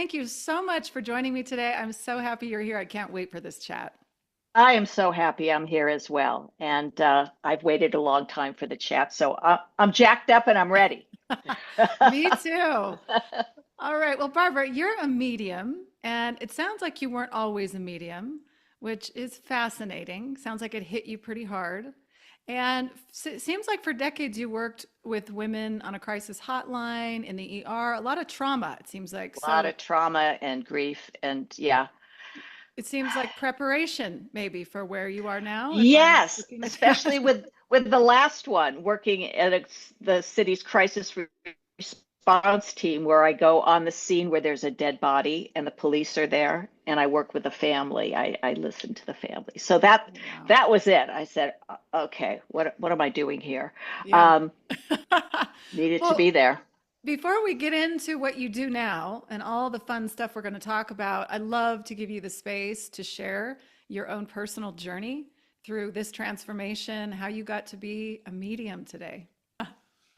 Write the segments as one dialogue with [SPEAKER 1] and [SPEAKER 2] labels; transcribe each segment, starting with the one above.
[SPEAKER 1] thank you so much for joining me today. I'm so happy you're here. I can't wait for this chat.
[SPEAKER 2] I am so happy I'm here as well. And I've waited a long time for the chat. So I'm jacked up and I'm ready.
[SPEAKER 1] Me too. All right. Well, Barbara, you're a medium, and it sounds like you weren't always a medium, which is fascinating. Sounds like it hit you pretty hard. And it seems like for decades you worked with women on a crisis hotline in the ER, a lot of trauma, it seems like.
[SPEAKER 2] A lot
[SPEAKER 1] So
[SPEAKER 2] of trauma and grief. And yeah.
[SPEAKER 1] it seems like preparation maybe for where you are now, if I'm
[SPEAKER 2] Yes,
[SPEAKER 1] looking at
[SPEAKER 2] especially
[SPEAKER 1] that.
[SPEAKER 2] with the last one, working at the city's crisis response team, where I go on the scene where there's a dead body and the police are there, and I work with the family. I listen to the family. So
[SPEAKER 1] Wow.
[SPEAKER 2] that was it. I said, okay, what am I doing here?
[SPEAKER 1] Yeah.
[SPEAKER 2] Um, Needed to
[SPEAKER 1] Well,
[SPEAKER 2] be there.
[SPEAKER 1] before we get into what you do now and all the fun stuff we're going to talk about, I'd love to give you the space to share your own personal journey through this transformation, how you got to be a medium today.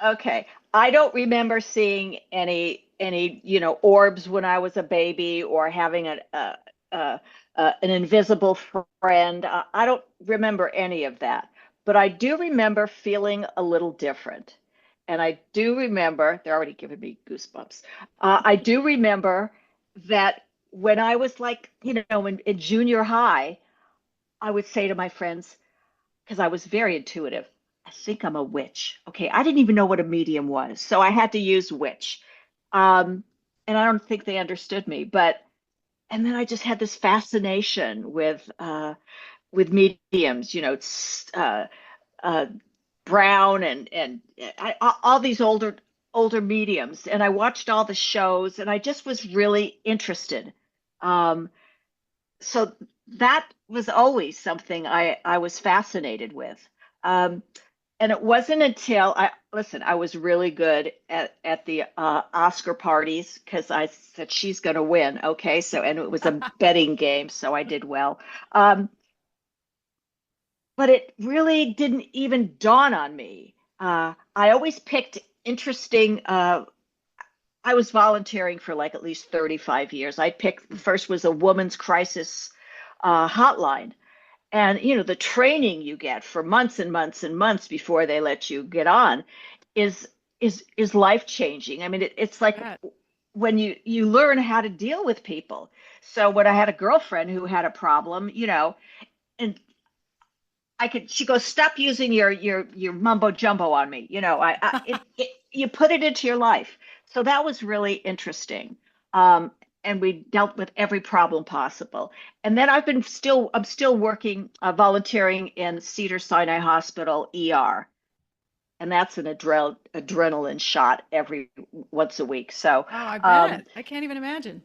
[SPEAKER 2] Okay. I don't remember seeing any, orbs when I was a baby or having a an invisible friend. I don't remember any of that. But I do remember feeling a little different. And I do remember, they're already giving me goosebumps. I do remember that when I was like, in junior high, I would say to my friends, because I was very intuitive. I think I'm a witch. Okay, I didn't even know what a medium was, so I had to use witch. Um, and I don't think they understood me, but and then I just had this fascination with mediums, uh, Brown and all these older mediums, and I watched all the shows, and I just was really interested. Um, so that was always something I was fascinated with. Um, and it wasn't until I was really good at the Oscar parties because I said she's going to win. Okay, so and it was a betting game, so I did well. Um, but it really didn't even dawn on me. I always picked interesting. I was volunteering for like at least 35 years. I picked the first was a woman's crisis hotline, and the training you get for months and months and months before they let you get on is is life changing. I mean, it's
[SPEAKER 1] I
[SPEAKER 2] like
[SPEAKER 1] bet.
[SPEAKER 2] when you learn how to deal with people. So when I had a girlfriend who had a problem, and she goes, stop using your mumbo jumbo on me. You put it into your life. So that was really interesting. And we dealt with every problem possible. And then I'm still working, volunteering in Cedar Sinai Hospital ER. And that's an adrenaline shot every once a week. So,
[SPEAKER 1] Oh, I
[SPEAKER 2] um,
[SPEAKER 1] bet. I can't even imagine.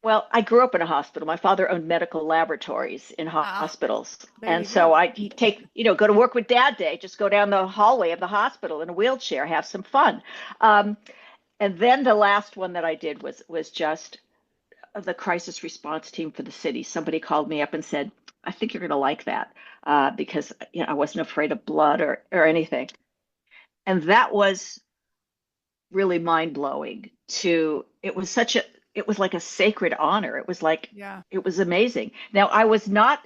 [SPEAKER 2] well, I grew up in a hospital. My father owned medical laboratories in
[SPEAKER 1] Ah,
[SPEAKER 2] hospitals.
[SPEAKER 1] there
[SPEAKER 2] And
[SPEAKER 1] you
[SPEAKER 2] so
[SPEAKER 1] go.
[SPEAKER 2] I take, go to work with dad day, just go down the hallway of the hospital in a wheelchair, have some fun. Um, and then the last one that I did was just the crisis response team for the city. Somebody called me up and said, I think you're going to like that because I wasn't afraid of blood or anything. And that was really mind blowing it was it was like a sacred honor.
[SPEAKER 1] Yeah.
[SPEAKER 2] It was amazing. Now I was not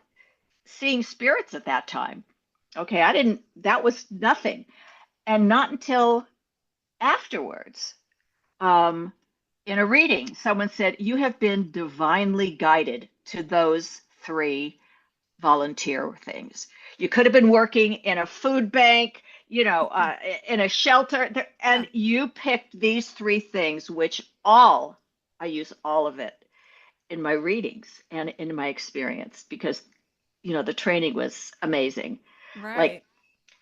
[SPEAKER 2] seeing spirits at that time. Okay, I didn't, that was nothing. And not until afterwards, um, in a reading, someone said, you have been divinely guided to those three volunteer things. You could have been working in a food bank, in a shelter,
[SPEAKER 1] Yeah.
[SPEAKER 2] and you picked these three things, which all, I use all of it in my readings and in my experience because, the training was amazing. Like
[SPEAKER 1] Right.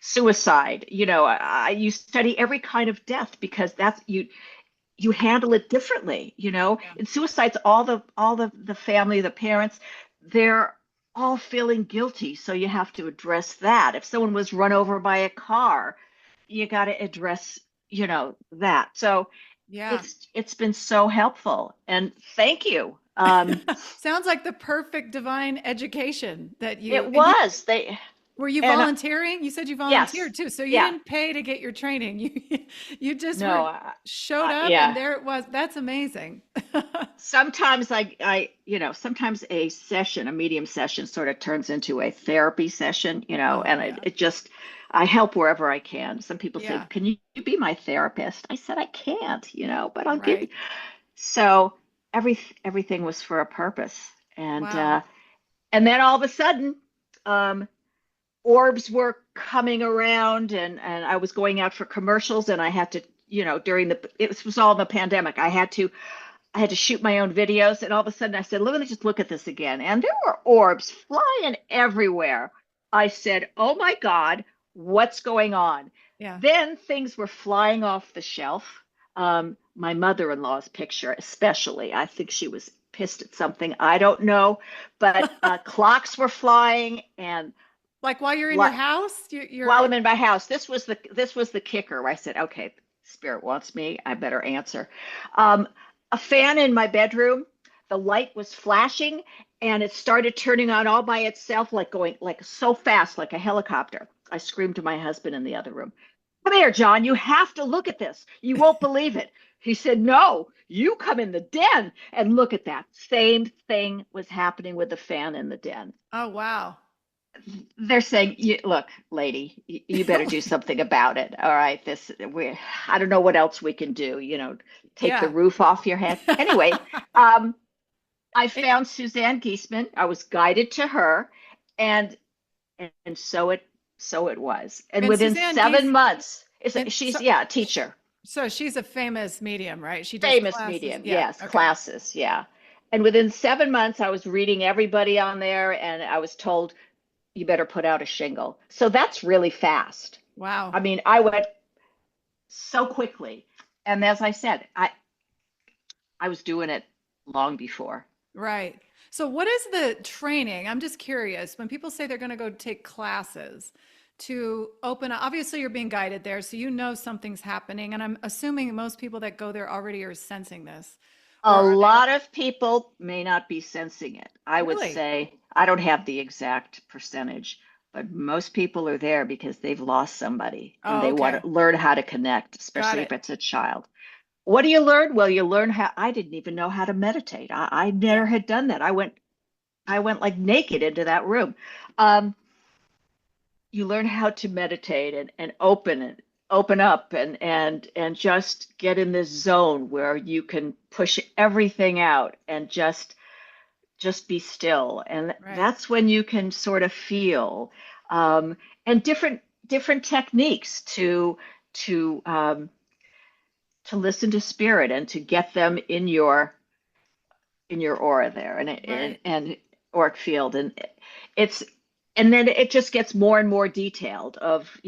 [SPEAKER 2] suicide, you study every kind of death because you handle it differently.
[SPEAKER 1] Yeah.
[SPEAKER 2] In suicides, all the family, the parents, they're all feeling guilty, so you have to address that. If someone was run over by a car, you got to address that. So
[SPEAKER 1] Yeah.
[SPEAKER 2] it's been so helpful, and thank you.
[SPEAKER 1] Sounds like the perfect divine education that
[SPEAKER 2] It
[SPEAKER 1] you and you
[SPEAKER 2] was they.
[SPEAKER 1] Were you
[SPEAKER 2] And
[SPEAKER 1] volunteering? You said you
[SPEAKER 2] yes,
[SPEAKER 1] volunteered too, so you
[SPEAKER 2] yeah,
[SPEAKER 1] didn't pay to get your training. You just
[SPEAKER 2] no,
[SPEAKER 1] were showed up and
[SPEAKER 2] yeah.
[SPEAKER 1] there it was. That's amazing.
[SPEAKER 2] Sometimes sometimes a session, a medium session sort of turns into a therapy session,
[SPEAKER 1] Oh,
[SPEAKER 2] and
[SPEAKER 1] yeah.
[SPEAKER 2] it just, I help wherever I can. Some people say,
[SPEAKER 1] Yeah.
[SPEAKER 2] can you be my therapist? I said, I can't, but I'll give you.
[SPEAKER 1] Right.
[SPEAKER 2] So everything was for a purpose.
[SPEAKER 1] Wow.
[SPEAKER 2] And then all of a sudden, um, orbs were coming around and I was going out for commercials and I had to, during it was all in the pandemic. I had to shoot my own videos, and all of a sudden I said, let me just look at this again. And there were orbs flying everywhere. I said, oh my God, what's going on?
[SPEAKER 1] Yeah.
[SPEAKER 2] Then things were flying off the shelf. My mother-in-law's picture, especially, I think she was pissed at something. I don't know, but clocks were flying, and
[SPEAKER 1] Like while you're in your
[SPEAKER 2] li-
[SPEAKER 1] house,
[SPEAKER 2] while
[SPEAKER 1] you're
[SPEAKER 2] I'm in my house, this was the kicker. Where I said, okay, spirit wants me. I better answer. Um, a fan in my bedroom. The light was flashing, and it started turning on all by itself, like going like so fast, like a helicopter. I screamed to my husband in the other room. Come here, John. You have to look at this. You won't believe it. He said, no, you come in the den and look at that. Same thing was happening with the fan in the den.
[SPEAKER 1] oh wow.
[SPEAKER 2] They're saying, look, lady, you better do something about it. All right, I don't know what else we can do, take the
[SPEAKER 1] Yeah.
[SPEAKER 2] roof off your head. Anyway, I
[SPEAKER 1] It,
[SPEAKER 2] found Suzanne Giesman. I was guided to her, and and so it was. And
[SPEAKER 1] and
[SPEAKER 2] within
[SPEAKER 1] Suzanne
[SPEAKER 2] 7 months,
[SPEAKER 1] and
[SPEAKER 2] she's, yeah, a teacher,
[SPEAKER 1] so she's a famous medium, right? She does
[SPEAKER 2] famous
[SPEAKER 1] classes.
[SPEAKER 2] medium,
[SPEAKER 1] Yeah.
[SPEAKER 2] yes,
[SPEAKER 1] Okay.
[SPEAKER 2] classes, yeah. And within 7 months, I was reading everybody on there, and I was told, you better put out a shingle. So that's really fast.
[SPEAKER 1] Wow.
[SPEAKER 2] I mean, I went so quickly. And as I said, I was doing it long before.
[SPEAKER 1] Right. So what is the training? I'm just curious. When people say they're going to go take classes to open up, obviously you're being guided there, so you know something's happening. And I'm assuming most people that go there already are sensing this. Or
[SPEAKER 2] A
[SPEAKER 1] are they
[SPEAKER 2] lot of people may not be sensing it. I would
[SPEAKER 1] really?
[SPEAKER 2] say, I don't have the exact percentage, but most people are there because they've lost somebody and
[SPEAKER 1] Oh,
[SPEAKER 2] they want
[SPEAKER 1] okay.
[SPEAKER 2] to learn how to connect,
[SPEAKER 1] Got
[SPEAKER 2] especially if
[SPEAKER 1] it.
[SPEAKER 2] it's a child. What do you learn? Well, you learn how, I didn't even know how to meditate. I
[SPEAKER 1] Yeah.
[SPEAKER 2] never had done that. I went like naked into that room. Um, you learn how to meditate and open up and just get in this zone where you can push everything out and just be still, and
[SPEAKER 1] Right.
[SPEAKER 2] that's when you can sort of feel, and different techniques to listen to spirit and to get them in your aura there, and
[SPEAKER 1] Right.
[SPEAKER 2] auric field, and it's and then it just gets more and more detailed of,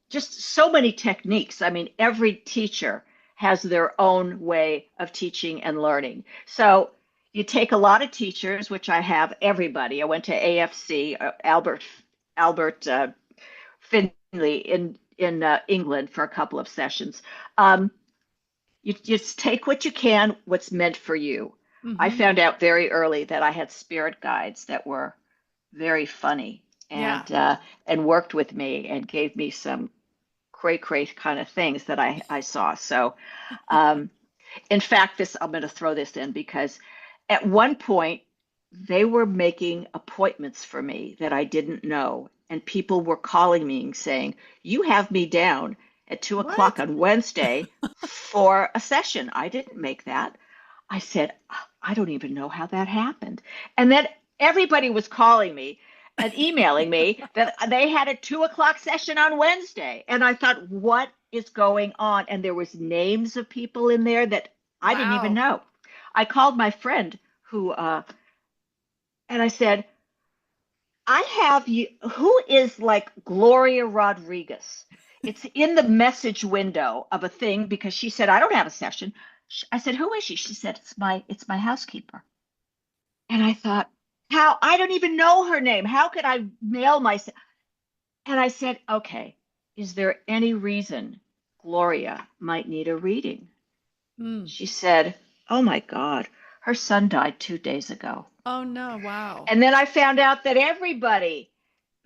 [SPEAKER 2] just so many techniques. I mean, every teacher has their own way of teaching and learning. So you take a lot of teachers, which I have everybody. I went to AFC, Albert Finley in England for a couple of sessions. You just take what you can, what's meant for you. I
[SPEAKER 1] Mm-hmm.
[SPEAKER 2] found out very early that I had spirit guides that were very funny
[SPEAKER 1] Yeah.
[SPEAKER 2] and worked with me and gave me some cray kind of things that I saw. So, um, in fact, this I'm going to throw this in because at one point they were making appointments for me that I didn't know, and people were calling me and saying, "You have me down at 2 o'clock
[SPEAKER 1] What?
[SPEAKER 2] on Wednesday for a session." I didn't make that. I said, I don't even know how that happened. And then everybody was calling me and emailing me that they had a 2 o'clock session on Wednesday. And I thought, what is going on? And there was names of people in there that I didn't even
[SPEAKER 1] Wow.
[SPEAKER 2] know. I called my friend and I said, I have you, who is like Gloria Rodriguez? It's in the message window of a thing because she said, I don't have a session. I said, who is she? She said, it's my housekeeper. And I thought, how? I don't even know her name. How could I mail myself? And I said, okay, is there any reason Gloria might need a reading?
[SPEAKER 1] Mm.
[SPEAKER 2] She said, oh my God, her son died 2 days ago.
[SPEAKER 1] Oh no. Wow.
[SPEAKER 2] And then I found out that everybody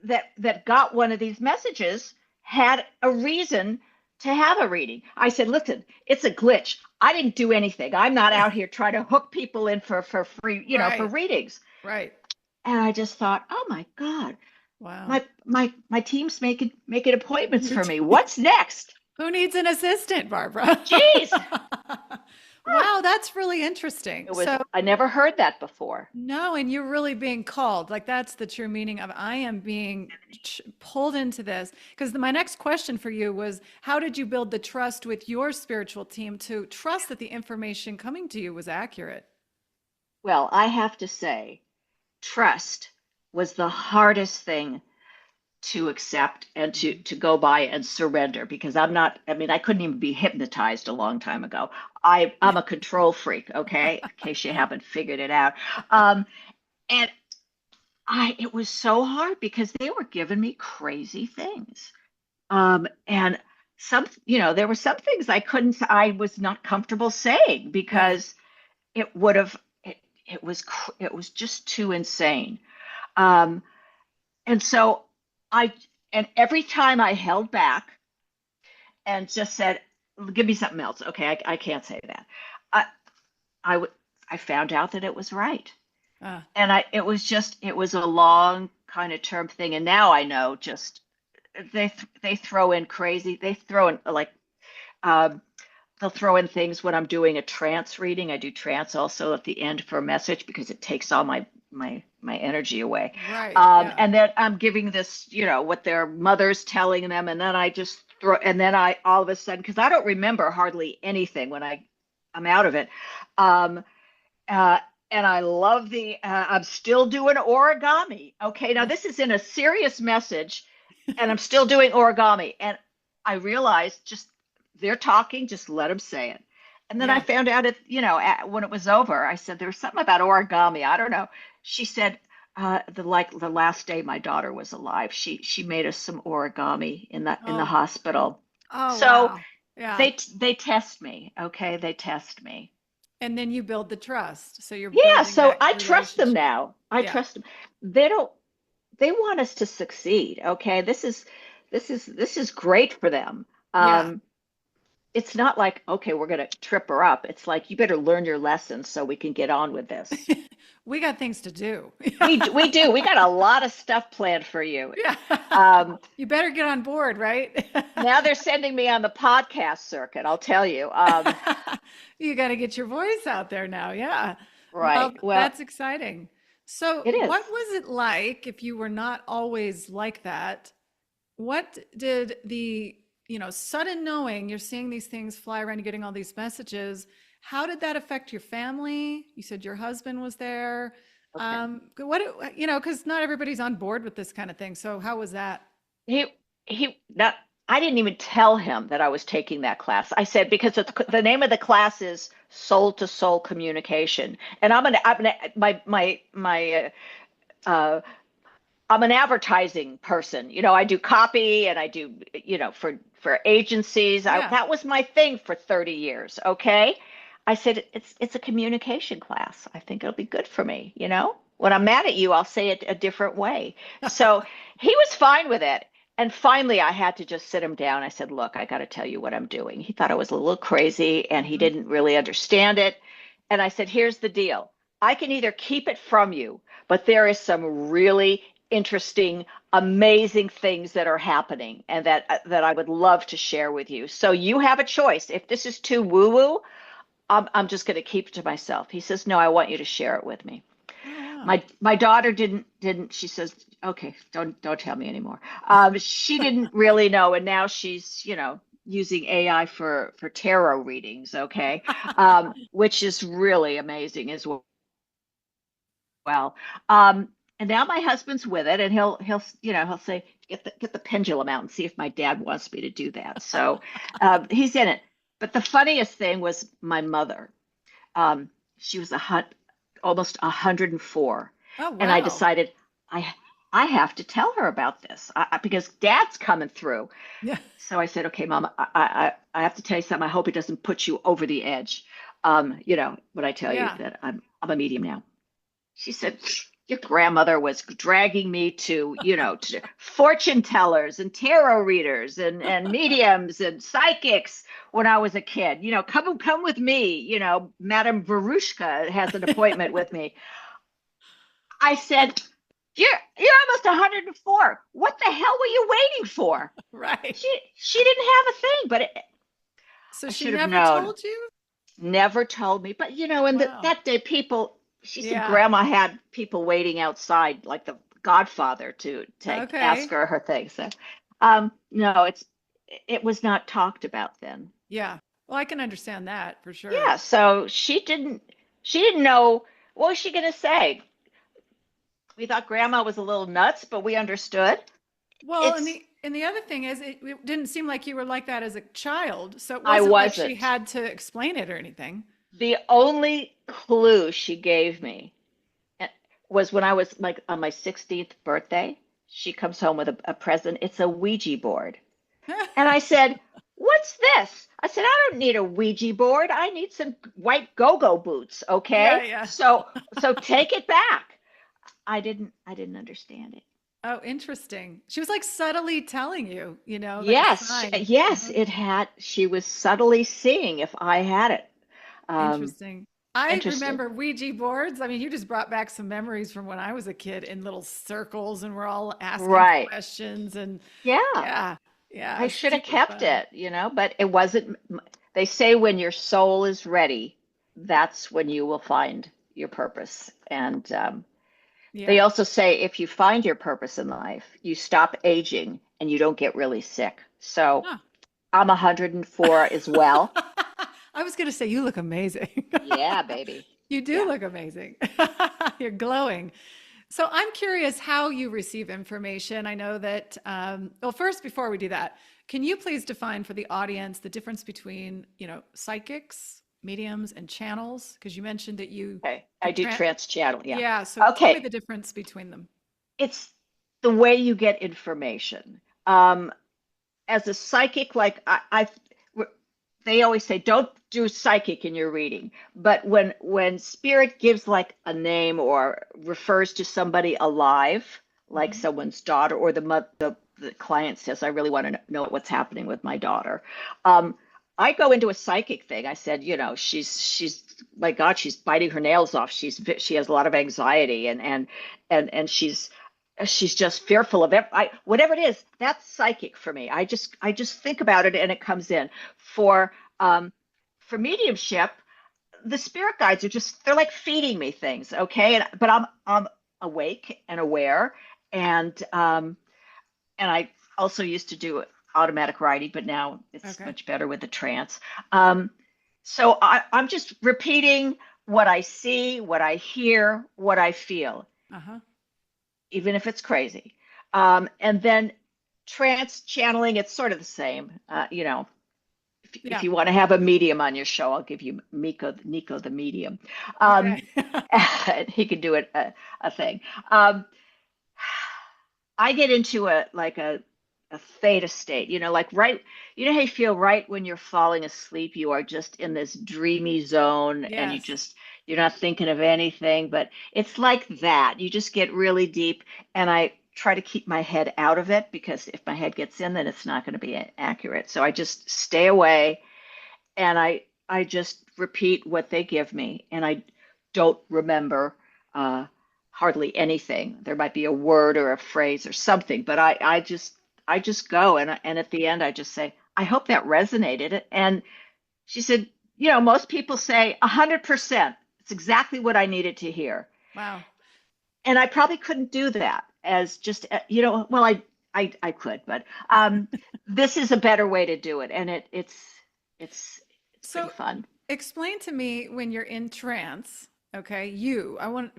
[SPEAKER 2] that got one of these messages had a reason to have a reading. I said, listen, it's a glitch. I didn't do anything. I'm not out here trying to hook people in for free, for
[SPEAKER 1] Right.
[SPEAKER 2] readings.
[SPEAKER 1] Right.
[SPEAKER 2] And I just thought, oh my God,
[SPEAKER 1] Wow.
[SPEAKER 2] my team's making appointments for me. What's next?
[SPEAKER 1] Who needs an assistant, Barbara?
[SPEAKER 2] Jeez.
[SPEAKER 1] Wow, that's really interesting. So,
[SPEAKER 2] I never heard that before.
[SPEAKER 1] no, and you're really being called. Like that's the true meaning of I am being pulled into this. Because my next question for you was, how did you build the trust with your spiritual team to trust that the information coming to you was accurate?
[SPEAKER 2] Well, I have to say, trust was the hardest thing to accept and to go by and surrender, because I'm not, I mean, I couldn't even be hypnotized a long time ago. I'm a control freak, okay, in case you haven't figured it out. um and it was so hard because they were giving me crazy things. And some, there were some things I was not comfortable saying
[SPEAKER 1] Yeah.
[SPEAKER 2] because it would have it was just too insane. um and so I and every time I held back and just said, give me something else, okay, I can't say that, i i would I found out that it was right.
[SPEAKER 1] Ah,
[SPEAKER 2] And it was a long kind of term thing. And now I know, just they throw in crazy, they throw in like, um they'll throw in things when I'm doing a trance reading. I do trance also at the end for a message because it takes all my energy away.
[SPEAKER 1] right. Yeah.
[SPEAKER 2] And then I'm giving this, what their mother's telling them, and then I just throw, and then I all of a sudden, because I don't remember hardly anything when I'm out of it. Um, uh, and I love I'm still doing origami. Okay, now this is in a serious message, and I'm still doing origami. And I realized, just they're talking, just let them say it. And then I
[SPEAKER 1] Yeah.
[SPEAKER 2] found out when it was over, I said, there was something about origami. I don't know. She said, the last day my daughter was alive, she made us some origami in the
[SPEAKER 1] Oh,
[SPEAKER 2] hospital.
[SPEAKER 1] oh,
[SPEAKER 2] So
[SPEAKER 1] wow. Yeah.
[SPEAKER 2] they test me. Okay, they test me.
[SPEAKER 1] And then you build the trust. So you're
[SPEAKER 2] Yeah,
[SPEAKER 1] building
[SPEAKER 2] so
[SPEAKER 1] that
[SPEAKER 2] I trust them
[SPEAKER 1] relationship.
[SPEAKER 2] now. I
[SPEAKER 1] Yeah.
[SPEAKER 2] trust them. They don't they want us to succeed. Okay. This is great for them.
[SPEAKER 1] Yeah.
[SPEAKER 2] It's not like, okay, we're gonna trip her up. It's like, you better learn your lessons so we can get on with this.
[SPEAKER 1] We got things to do.
[SPEAKER 2] We do. We got a lot of stuff planned for you.
[SPEAKER 1] Yeah.
[SPEAKER 2] Um,
[SPEAKER 1] You better get on board, right?
[SPEAKER 2] Now they're sending me on the podcast circuit, I'll tell you.
[SPEAKER 1] You got to get your voice out there now. Yeah. Well,
[SPEAKER 2] Right. Well,
[SPEAKER 1] that's exciting. So,
[SPEAKER 2] it is.
[SPEAKER 1] what was it like if you were not always like that? What did the, sudden knowing you're seeing these things fly around, you're getting all these messages, how did that affect your family? You said your husband was there.
[SPEAKER 2] Okay.
[SPEAKER 1] Because not everybody's on board with this kind of thing. So, how was that?
[SPEAKER 2] He he not I didn't even tell him that I was taking that class. I said, because the name of the class is soul to soul communication, and uh, I'm an advertising person. I do copy, and I do, for agencies.
[SPEAKER 1] Yeah.
[SPEAKER 2] That was my thing for 30 years. Okay. I said, it's a communication class. I think it'll be good for me. When I'm mad at you, I'll say it a different way. So he was fine with it. And finally, I had to just sit him down. I said, look, I got to tell you what I'm doing. He thought I was a little crazy and he
[SPEAKER 1] Mhm.
[SPEAKER 2] didn't really understand it. And I said, here's the deal. I can either keep it from you, but there is some really interesting, amazing things that are happening, and that I would love to share with you. So you have a choice. If this is too woo-woo, I'm just going to keep it to myself. He says, no, I want you to share it with me.
[SPEAKER 1] Oh, wow.
[SPEAKER 2] My daughter didn't. She says, okay, don't tell me anymore. She didn't really know, and now she's, using AI for tarot readings. Okay. Which is really amazing as well. And now my husband's with it, and he'll say, get the pendulum out and see if my dad wants me to do that. So he's in it. But the funniest thing was my mother. She was almost 104,
[SPEAKER 1] Oh,
[SPEAKER 2] and I
[SPEAKER 1] wow.
[SPEAKER 2] decided I I have to tell her about this, because Dad's coming through.
[SPEAKER 1] Yeah.
[SPEAKER 2] So I said, okay, Mom, I have to tell you something. I hope it doesn't put you over the edge. When I tell you
[SPEAKER 1] Yeah.
[SPEAKER 2] that I'm a medium now. She said, your grandmother was dragging me to, to fortune tellers and tarot readers and mediums and psychics when I was a kid. Come with me. Madame Verushka has an appointment with me. I said, you're almost 104. What the hell were you waiting for?
[SPEAKER 1] Right.
[SPEAKER 2] She didn't have a thing, but
[SPEAKER 1] So
[SPEAKER 2] I
[SPEAKER 1] she
[SPEAKER 2] should have
[SPEAKER 1] never
[SPEAKER 2] known.
[SPEAKER 1] told you?
[SPEAKER 2] Never told me. But in
[SPEAKER 1] Wow.
[SPEAKER 2] that day, she said
[SPEAKER 1] Yeah.
[SPEAKER 2] grandma had people waiting outside, like the Godfather, to ask
[SPEAKER 1] Okay.
[SPEAKER 2] her things. So, no, it was not talked about then.
[SPEAKER 1] Yeah. Well, I can understand that for sure.
[SPEAKER 2] Yeah, so she didn't know what was she gonna say. We thought grandma was a little nuts, but we understood.
[SPEAKER 1] Well, and
[SPEAKER 2] It's
[SPEAKER 1] the other thing is, it didn't seem like you were like that as a child, so it
[SPEAKER 2] I
[SPEAKER 1] wasn't like she
[SPEAKER 2] wasn't.
[SPEAKER 1] had to explain it or anything.
[SPEAKER 2] The only clue she gave me was when I was like on my 16th birthday. She comes home with a present. It's a Ouija board. And I said, "What's this?" I said, "I don't need a Ouija board. I need some white go-go boots,
[SPEAKER 1] Yeah,
[SPEAKER 2] okay?
[SPEAKER 1] yeah.
[SPEAKER 2] So take it back." I didn't understand it.
[SPEAKER 1] Oh, interesting. She was like subtly telling you, like a
[SPEAKER 2] Yes,
[SPEAKER 1] sign.
[SPEAKER 2] yes,
[SPEAKER 1] Uh-huh.
[SPEAKER 2] she was subtly seeing if I had it. Um,
[SPEAKER 1] Interesting. I
[SPEAKER 2] Interesting.
[SPEAKER 1] remember Ouija boards. I mean, you just brought back some memories from when I was a kid in little circles and we're all asking
[SPEAKER 2] Right.
[SPEAKER 1] questions and
[SPEAKER 2] Yeah.
[SPEAKER 1] yeah, yeah,
[SPEAKER 2] I
[SPEAKER 1] it's
[SPEAKER 2] should have
[SPEAKER 1] super
[SPEAKER 2] kept
[SPEAKER 1] fun.
[SPEAKER 2] it, but it wasn't. They say when your soul is ready, that's when you will find your purpose. And they
[SPEAKER 1] Yeah.
[SPEAKER 2] also say if you find your purpose in life, you stop aging and you don't get really sick. So
[SPEAKER 1] Huh.
[SPEAKER 2] I'm 104 as well.
[SPEAKER 1] I was going to say, you look amazing.
[SPEAKER 2] Yeah, baby.
[SPEAKER 1] You do
[SPEAKER 2] Yeah.
[SPEAKER 1] look amazing. You're glowing. So I'm curious how you receive information. I know that, well, first, before we do that, can you please define for the audience the difference between, psychics, mediums, and channels? Because you mentioned that you
[SPEAKER 2] Okay. I
[SPEAKER 1] can
[SPEAKER 2] do trance channel. Yeah.
[SPEAKER 1] yeah. So tell me
[SPEAKER 2] Okay.
[SPEAKER 1] the difference between them.
[SPEAKER 2] It's the way you get information. Um, as a psychic, like they always say, don't do psychic in your reading. But when spirit gives like a name or refers to somebody alive, like
[SPEAKER 1] Mhm.
[SPEAKER 2] someone's daughter, or the client says, I really want to know what's happening with my daughter. Um, I go into a psychic thing. I said, she's my God, she's biting her nails off. She has a lot of anxiety and she's just fearful of whatever it is. That's psychic for me. I just think about it and it comes in. For um, for mediumship, the spirit guides they're like feeding me things, okay? But I'm awake and aware, and I also used to do automatic writing, but now it's
[SPEAKER 1] Okay.
[SPEAKER 2] much better with the trance. Um, so I'm just repeating what I see, what I hear, what I feel,
[SPEAKER 1] Uh-huh.
[SPEAKER 2] even if it's crazy. And then trance channeling, it's sort of the same. If
[SPEAKER 1] Yeah.
[SPEAKER 2] you want to have a medium on your show, I'll give you Nico the medium.
[SPEAKER 1] Okay.
[SPEAKER 2] Um, he can do a thing. Um, I get into a theta state, like right, how you feel right when you're falling asleep, you are just in this dreamy zone and
[SPEAKER 1] Yes.
[SPEAKER 2] you're not thinking of anything, but it's like that. You just get really deep and I try to keep my head out of it because if my head gets in, then it's not going to be accurate. So I just stay away and I just repeat what they give me, and I don't remember uh, hardly anything. There might be a word or a phrase or something, but I just go, and at the end I just say, I hope that resonated. And she said, most people say 100%. It's exactly what I needed to hear,
[SPEAKER 1] Wow.
[SPEAKER 2] and I probably couldn't do that as just well I could, but this is a better way to do it, and it's pretty
[SPEAKER 1] So
[SPEAKER 2] fun.
[SPEAKER 1] explain to me when you're in trance, okay?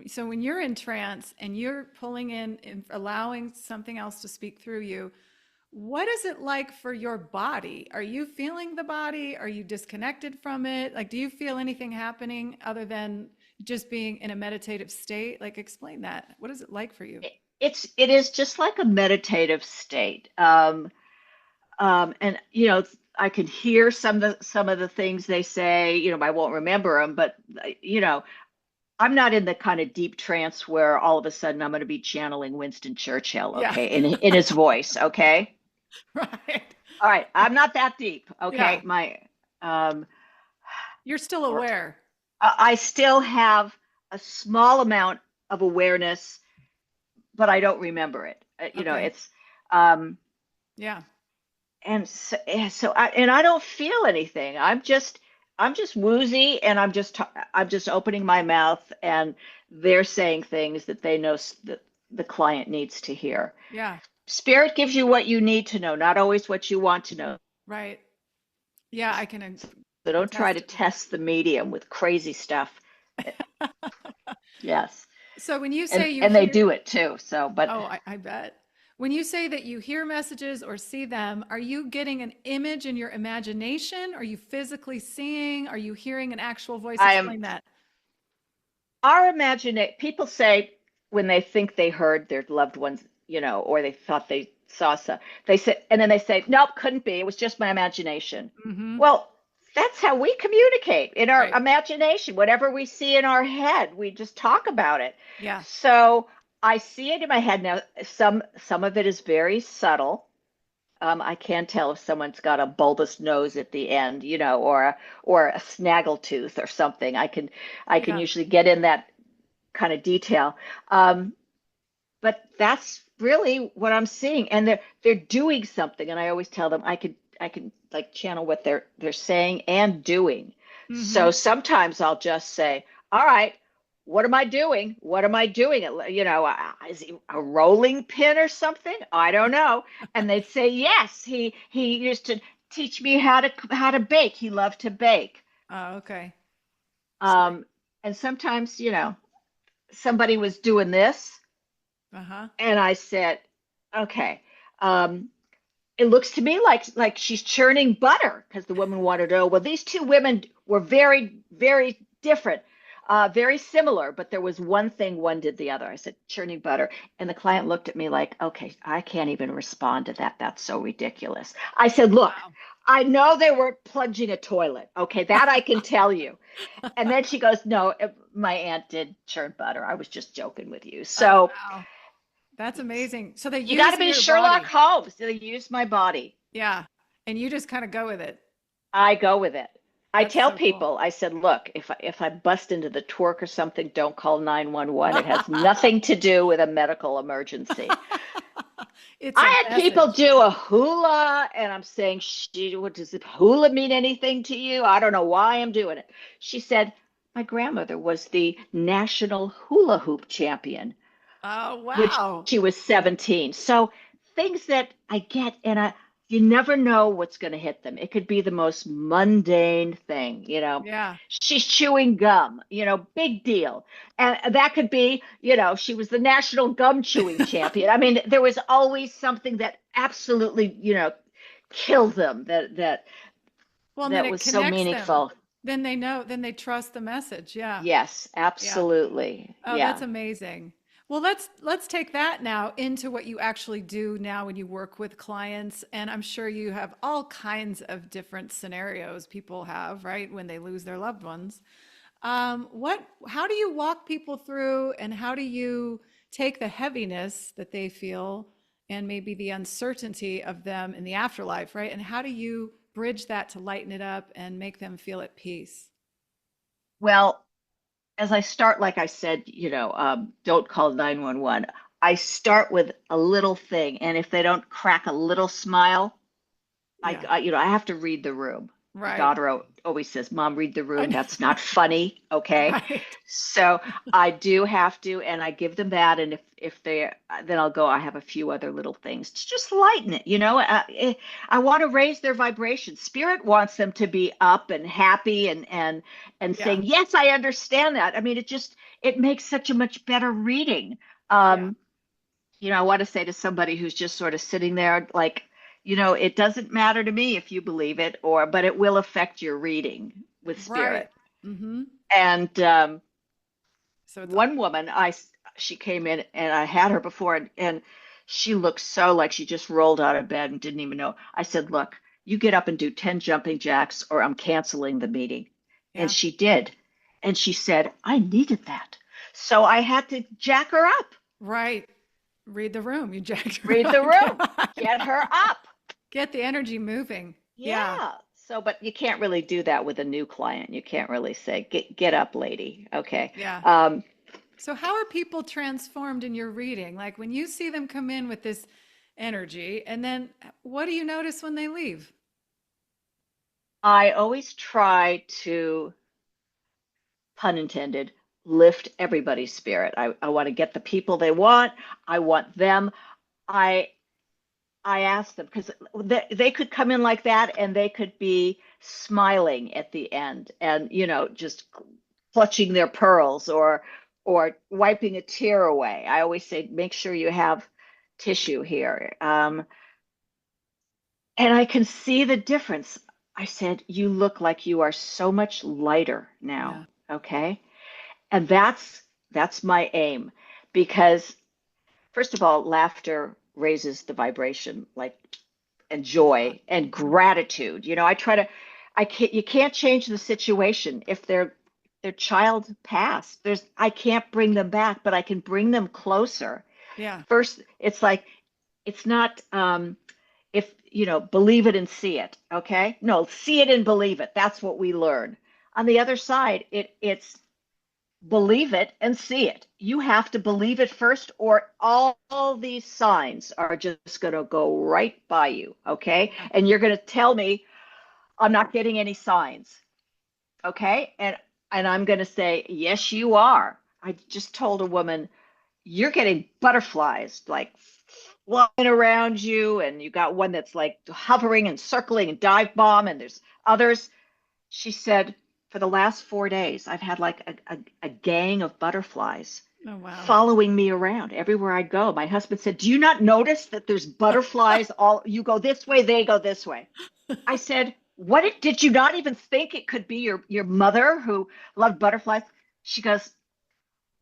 [SPEAKER 1] So when you're in trance and you're pulling in and allowing something else to speak through you, what is it like for your body? Are you feeling the body? Are you disconnected from it? Like, do you feel anything happening other than just being in a meditative state? Like, explain that. What is it like for you?
[SPEAKER 2] It is just like a meditative state. And I can hear some of the things they say. I won't remember them, but you know I'm not in the kind of deep trance where all of a sudden I'm going to be channeling Winston Churchill,
[SPEAKER 1] Yeah.
[SPEAKER 2] okay, in his voice, okay?
[SPEAKER 1] Right.
[SPEAKER 2] All right, I'm not that deep, okay?
[SPEAKER 1] Yeah.
[SPEAKER 2] My um
[SPEAKER 1] You're still
[SPEAKER 2] or
[SPEAKER 1] aware.
[SPEAKER 2] I still have a small amount of awareness, but I don't remember it.
[SPEAKER 1] Okay.
[SPEAKER 2] It's um
[SPEAKER 1] Yeah.
[SPEAKER 2] and so I don't feel anything. I'm just woozy, and I'm just opening my mouth, and they're saying things that they know that the client needs to hear.
[SPEAKER 1] Yeah.
[SPEAKER 2] Spirit gives you what you need to know, not always what you want to know.
[SPEAKER 1] Right. Yeah, I can
[SPEAKER 2] So don't try to
[SPEAKER 1] attest to
[SPEAKER 2] test the medium with crazy stuff.
[SPEAKER 1] that.
[SPEAKER 2] Yes.
[SPEAKER 1] So when you
[SPEAKER 2] And
[SPEAKER 1] say you
[SPEAKER 2] and they
[SPEAKER 1] hear,
[SPEAKER 2] do it too. So, but
[SPEAKER 1] oh, I bet. When you say that you hear messages or see them, are you getting an image in your imagination? Are you physically seeing? Are you hearing an actual voice?
[SPEAKER 2] I am
[SPEAKER 1] Explain that.
[SPEAKER 2] our imagination. People say when they think they heard their loved ones, or they thought they saw some, they say, and then they say, nope, couldn't be. It was just my imagination.
[SPEAKER 1] Mm-hmm.
[SPEAKER 2] Well, that's how we communicate in our
[SPEAKER 1] Right.
[SPEAKER 2] imagination. Whatever we see in our head, we just talk about it.
[SPEAKER 1] Yeah.
[SPEAKER 2] So I see it in my head now. Some of it is very subtle. I can tell if someone's got a bulbous nose at the end, or a snaggle tooth or something. I can
[SPEAKER 1] Yeah.
[SPEAKER 2] usually get in that kind of detail. Um, but that's really what I'm seeing, and they're doing something, and I always tell them I can like channel what they're saying and doing.
[SPEAKER 1] Mm-hmm.
[SPEAKER 2] So sometimes I'll just say, "All right, what am I doing? What am I doing? Is he a rolling pin or something? I don't know." And they'd say, "Yes, he used to teach me how to bake. He loved to bake."
[SPEAKER 1] Oh, okay. So,
[SPEAKER 2] Um, and sometimes, somebody was doing this.
[SPEAKER 1] uh-huh.
[SPEAKER 2] And I said, okay, um, it looks to me like she's churning butter, because the woman wanted to know. Well, these two women were very, very different, very similar, but there was one thing one did the other. I said, churning butter. And the client looked at me like, okay, I can't even respond to that. That's so ridiculous. I said, look,
[SPEAKER 1] Wow.
[SPEAKER 2] I know they were plunging a toilet. Okay, that I can tell you. And then she goes, no, my aunt did churn butter. I was just joking with you.
[SPEAKER 1] Oh,
[SPEAKER 2] So
[SPEAKER 1] wow. That's amazing. So they
[SPEAKER 2] you got to
[SPEAKER 1] use
[SPEAKER 2] be
[SPEAKER 1] your
[SPEAKER 2] Sherlock
[SPEAKER 1] body.
[SPEAKER 2] Holmes. They use my body.
[SPEAKER 1] Yeah. And you just kind of go with it.
[SPEAKER 2] I go with it. I
[SPEAKER 1] That's
[SPEAKER 2] tell
[SPEAKER 1] so cool.
[SPEAKER 2] people, I said, look, if I bust into the torque or something, don't call 911. It has nothing to do with a medical emergency.
[SPEAKER 1] It's a
[SPEAKER 2] I had people
[SPEAKER 1] message.
[SPEAKER 2] do a hula, and I'm saying, what does it hula mean anything to you? I don't know why I'm doing it. She said, my grandmother was the national hula hoop champion
[SPEAKER 1] Oh,
[SPEAKER 2] when
[SPEAKER 1] wow.
[SPEAKER 2] she was 17. So things that I get, and you never know what's going to hit them. It could be the most mundane thing,
[SPEAKER 1] Yeah.
[SPEAKER 2] She's chewing gum, big deal. And that could be, she was the national gum chewing champion. I mean, there was always something that absolutely, killed them
[SPEAKER 1] Well, and then
[SPEAKER 2] that
[SPEAKER 1] it
[SPEAKER 2] was so
[SPEAKER 1] connects them.
[SPEAKER 2] meaningful.
[SPEAKER 1] Then they know, then they trust the message. Yeah.
[SPEAKER 2] Yes,
[SPEAKER 1] Yeah.
[SPEAKER 2] absolutely.
[SPEAKER 1] Oh, that's
[SPEAKER 2] Yeah.
[SPEAKER 1] amazing. Well, let's take that now into what you actually do now when you work with clients. And I'm sure you have all kinds of different scenarios people have, right, when they lose their loved ones. How do you walk people through, and how do you take the heaviness that they feel and maybe the uncertainty of them in the afterlife, right? And how do you bridge that to lighten it up and make them feel at peace?
[SPEAKER 2] Well, as I start, like I said, don't call 911. I start with a little thing, and if they don't crack a little smile,
[SPEAKER 1] Yeah,
[SPEAKER 2] I have to read the room. My
[SPEAKER 1] right.
[SPEAKER 2] daughter always says, "Mom, read the
[SPEAKER 1] I
[SPEAKER 2] room.
[SPEAKER 1] know.
[SPEAKER 2] That's not funny." Okay.
[SPEAKER 1] Right.
[SPEAKER 2] So I do have to, and I give them that. And if they, then I'll go, I have a few other little things to just lighten it. I want to raise their vibration. Spirit wants them to be up and happy, and
[SPEAKER 1] Yeah.
[SPEAKER 2] saying, "Yes, I understand that." I mean, it makes such a much better reading.
[SPEAKER 1] Yeah.
[SPEAKER 2] Um, I want to say to somebody who's just sort of sitting there, like, it doesn't matter to me if you believe it, but it will affect your reading with
[SPEAKER 1] Right.
[SPEAKER 2] spirit.
[SPEAKER 1] Mm-hmm.
[SPEAKER 2] And
[SPEAKER 1] So it's
[SPEAKER 2] one woman, she came in, and I had her before, and she looked so like she just rolled out of bed and didn't even know. I said, "Look, you get up and do 10 jumping jacks, or I'm canceling the meeting." And
[SPEAKER 1] yeah.
[SPEAKER 2] she did. And she said, I needed that. So I had to jack her up,
[SPEAKER 1] Right. Read the room. You jacked her
[SPEAKER 2] read the
[SPEAKER 1] up.
[SPEAKER 2] room, get her up.
[SPEAKER 1] Get the energy moving. Yeah.
[SPEAKER 2] Yeah. So, but you can't really do that with a new client. You can't really say, get up, lady. Okay.
[SPEAKER 1] Yeah.
[SPEAKER 2] Um,
[SPEAKER 1] So, how are people transformed in your reading? Like when you see them come in with this energy, and then what do you notice when they leave?
[SPEAKER 2] I always try to, pun intended, lift everybody's spirit. I want to get the people they want. I want them. I I ask them because they could come in like that and they could be smiling at the end and just clutching their pearls or wiping a tear away. I always say make sure you have tissue here. And I can see the difference. I said, you look like you are so much lighter now.
[SPEAKER 1] Yeah.
[SPEAKER 2] Okay. And that's my aim because first of all, laughter raises the vibration like and
[SPEAKER 1] A lot.
[SPEAKER 2] joy and gratitude. I try to I can't you can't change the situation if their child passed. I can't bring them back, but I can bring them closer.
[SPEAKER 1] Yeah.
[SPEAKER 2] First, it's like it's not if believe it and see it, okay? No, see it and believe it. That's what we learn. On the other side, it's believe it and see it. You have to believe it first, or all these signs are just going to go right by you. Okay.
[SPEAKER 1] Yeah.
[SPEAKER 2] And you're going to tell me, I'm not getting any signs. Okay. And I'm going to say, yes, you are. I just told a woman, you're getting butterflies like flying around you. And you got one that's like hovering and circling and dive bomb. And there's others. She said, for the last 4 days, I've had like a gang of butterflies
[SPEAKER 1] Oh, wow.
[SPEAKER 2] following me around everywhere I go. My husband said, do you not notice that there's butterflies all, you go this way, they go this way. I said, did you not even think it could be your mother who loved butterflies? She goes,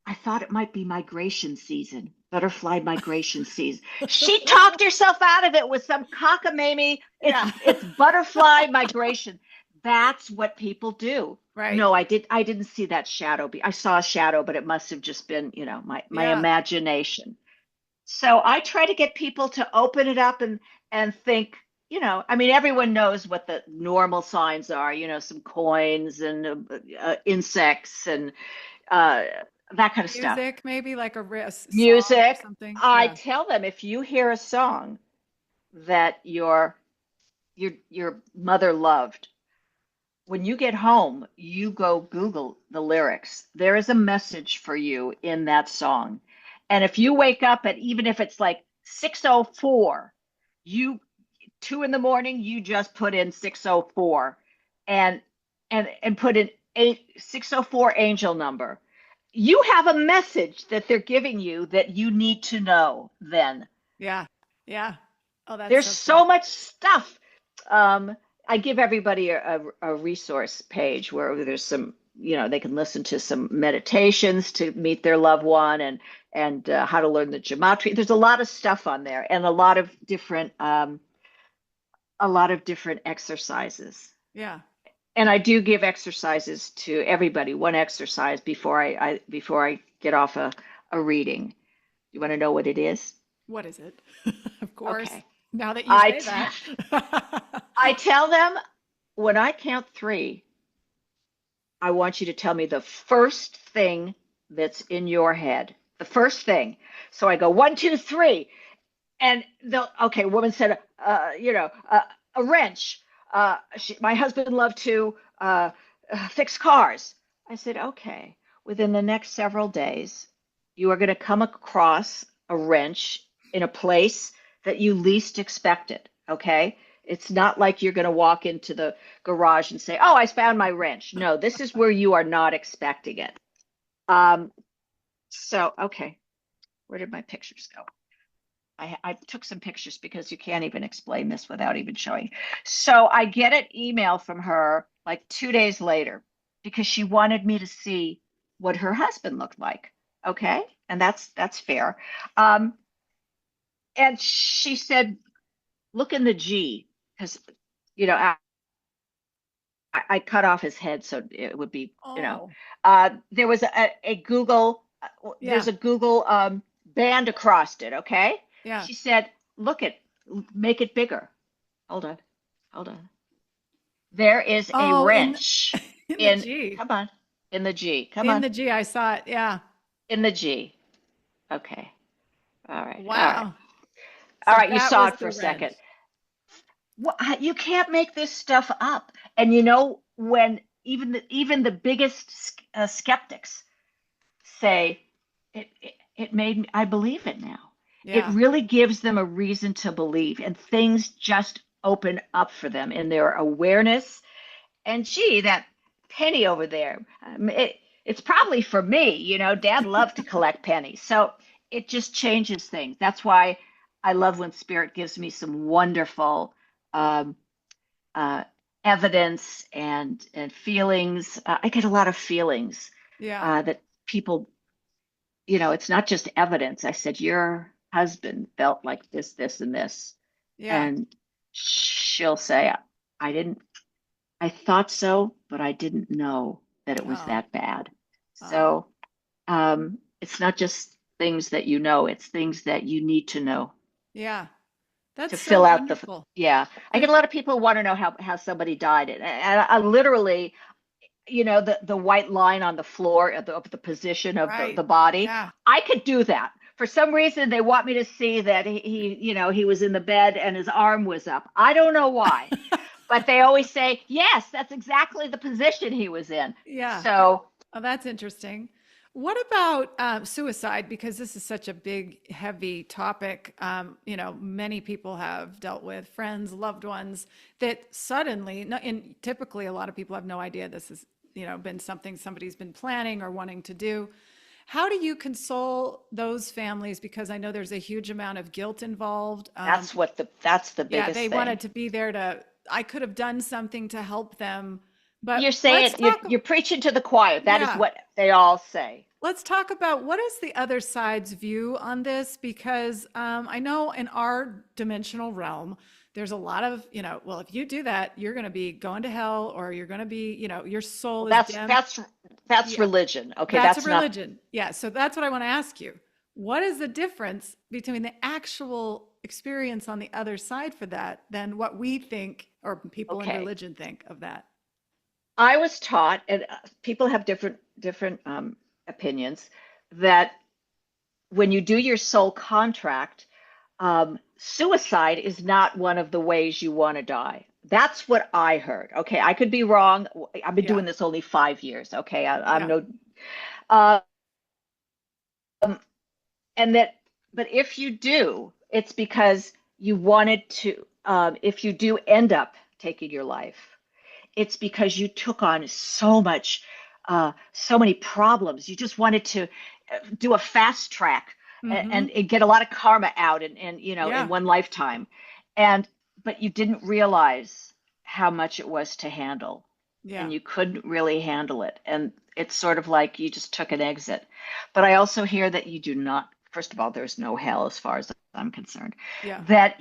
[SPEAKER 2] I thought it might be migration season, butterfly migration season. She talked herself out of it with some cockamamie.
[SPEAKER 1] Yeah.
[SPEAKER 2] It's butterfly migration. That's what people do.
[SPEAKER 1] Right.
[SPEAKER 2] No, I didn't see that shadow. I saw a shadow, but it must have just been, my
[SPEAKER 1] Yeah.
[SPEAKER 2] imagination. So I try to get people to open it up and think, I mean, everyone knows what the normal signs are, some coins and insects and uh, that kind of stuff.
[SPEAKER 1] Music, maybe like song or
[SPEAKER 2] Music.
[SPEAKER 1] something.
[SPEAKER 2] I
[SPEAKER 1] Yeah.
[SPEAKER 2] tell them if you hear a song that your mother loved, when you get home, you go Google the lyrics. There is a message for you in that song. And if you wake up at even if it's like 6:04, you 2 in the morning, you just put in 6:04 and and put in 6:04 angel number. You have a message that they're giving you that you need to know then.
[SPEAKER 1] Yeah. Yeah. Oh, that's
[SPEAKER 2] There's
[SPEAKER 1] so cool.
[SPEAKER 2] so much stuff. Um, I give everybody a resource page where there's some, they can listen to some meditations to meet their loved one and how to learn the gematria. There's a lot of stuff on there and a lot of different exercises.
[SPEAKER 1] Yeah.
[SPEAKER 2] And I do give exercises to everybody, one exercise before I get off a reading. You want to know what it is?
[SPEAKER 1] What is it? Of course.
[SPEAKER 2] Okay.
[SPEAKER 1] Now that you
[SPEAKER 2] I
[SPEAKER 1] say
[SPEAKER 2] t-
[SPEAKER 1] that.
[SPEAKER 2] I tell them when I count three, I want you to tell me the first thing that's in your head. The first thing. So I go 1, 2, 3, and they'll. Okay, woman said, a wrench. My husband loved to fix cars. I said, okay. Within the next several days, you are going to come across a wrench in a place that you least expected. Okay. It's not like you're going to walk into the garage and say, oh, I found my wrench. No, this is where you are not expecting it. Um, okay. Where did my pictures go? I took some pictures because you can't even explain this without even showing. So I get an email from her like 2 days later because she wanted me to see what her husband looked like. Okay. And that's fair. Um, and she said, look in the G because, you know, I cut off his head so it would be,
[SPEAKER 1] Oh,
[SPEAKER 2] there was a Google, there's
[SPEAKER 1] yeah,
[SPEAKER 2] a Google band across it. Okay.
[SPEAKER 1] yeah.
[SPEAKER 2] She said, look at, make it bigger. Hold on. Hold on. There is a
[SPEAKER 1] Oh,
[SPEAKER 2] wrench
[SPEAKER 1] in the
[SPEAKER 2] in,
[SPEAKER 1] G.
[SPEAKER 2] come on, in the G. Come
[SPEAKER 1] In
[SPEAKER 2] on,
[SPEAKER 1] the G, I saw it. Yeah.
[SPEAKER 2] in the G. Okay. All right. All right.
[SPEAKER 1] Wow.
[SPEAKER 2] All
[SPEAKER 1] So
[SPEAKER 2] right. You
[SPEAKER 1] that
[SPEAKER 2] saw
[SPEAKER 1] was
[SPEAKER 2] it for
[SPEAKER 1] the
[SPEAKER 2] a
[SPEAKER 1] wrench.
[SPEAKER 2] second. You can't make this stuff up. And when even the biggest skeptics say it made me, I believe it now. It
[SPEAKER 1] Yeah.
[SPEAKER 2] really gives them a reason to believe, and things just open up for them in their awareness. And gee, that penny over there, it's probably for me. Dad loved to collect pennies. So it just changes things. That's why I love when Spirit gives me some wonderful um, uh, evidence and feelings. I get a lot of feelings
[SPEAKER 1] Yeah.
[SPEAKER 2] that people, it's not just evidence. I said, your husband felt like this, and this.
[SPEAKER 1] Yeah.
[SPEAKER 2] And she'll say, I didn't I thought so, but I didn't know that it was
[SPEAKER 1] Oh,
[SPEAKER 2] that bad.
[SPEAKER 1] oh,
[SPEAKER 2] So it's not just things that it's things that you need to know
[SPEAKER 1] yeah.
[SPEAKER 2] to
[SPEAKER 1] That's so
[SPEAKER 2] fill out the.
[SPEAKER 1] wonderful.
[SPEAKER 2] Yeah, I get
[SPEAKER 1] Because,
[SPEAKER 2] a lot of people want to know how somebody died. And I literally, the white line on the floor of the position of the
[SPEAKER 1] right.
[SPEAKER 2] body.
[SPEAKER 1] Yeah.
[SPEAKER 2] I could do that. For some reason, they want me to see that he was in the bed and his arm was up. I don't know why, but they always say, yes, that's exactly the position he was in.
[SPEAKER 1] Yeah.
[SPEAKER 2] So,
[SPEAKER 1] Oh, that's interesting. What about suicide? Because this is such a big, heavy topic. Many people have dealt with friends, loved ones that suddenly, no, and typically a lot of people have no idea this has, been something somebody's been planning or wanting to do. How do you console those families? Because I know there's a huge amount of guilt involved.
[SPEAKER 2] that's the
[SPEAKER 1] Yeah,
[SPEAKER 2] biggest
[SPEAKER 1] they
[SPEAKER 2] thing.
[SPEAKER 1] wanted to be there I could have done something to help them.
[SPEAKER 2] You're
[SPEAKER 1] But
[SPEAKER 2] saying you're preaching to the choir. That is
[SPEAKER 1] yeah,
[SPEAKER 2] what they all say.
[SPEAKER 1] let's talk about what is the other side's view on this, because I know in our dimensional realm, there's a lot of, well, if you do that, you're going to be going to hell, or you're going to be, your soul
[SPEAKER 2] Well,
[SPEAKER 1] is
[SPEAKER 2] that's
[SPEAKER 1] dim.
[SPEAKER 2] that's that's
[SPEAKER 1] Yeah,
[SPEAKER 2] religion. Okay,
[SPEAKER 1] that's a
[SPEAKER 2] that's not.
[SPEAKER 1] religion. Yeah, so that's what I want to ask you. What is the difference between the actual experience on the other side for that than what we think or people in
[SPEAKER 2] Okay.
[SPEAKER 1] religion think of that?
[SPEAKER 2] I was taught, and people have different opinions, that when you do your soul contract, suicide is not one of the ways you want to die. That's what I heard. Okay, I could be wrong. I've been
[SPEAKER 1] Yeah,
[SPEAKER 2] doing this only 5 years. Okay, I'm
[SPEAKER 1] yeah,
[SPEAKER 2] no, uh, and that, but if you do, it's because you wanted to. If you do end up taking your life, it's because you took on so many problems. You just wanted to do a fast track
[SPEAKER 1] mm-hmm,
[SPEAKER 2] and get a lot of karma out in
[SPEAKER 1] yeah,
[SPEAKER 2] one lifetime. And but you didn't realize how much it was to handle,
[SPEAKER 1] yeah,
[SPEAKER 2] and you couldn't really handle it. And it's sort of like you just took an exit. But I also hear that you do not, first of all, there's no hell as far as I'm concerned,
[SPEAKER 1] yeah,
[SPEAKER 2] that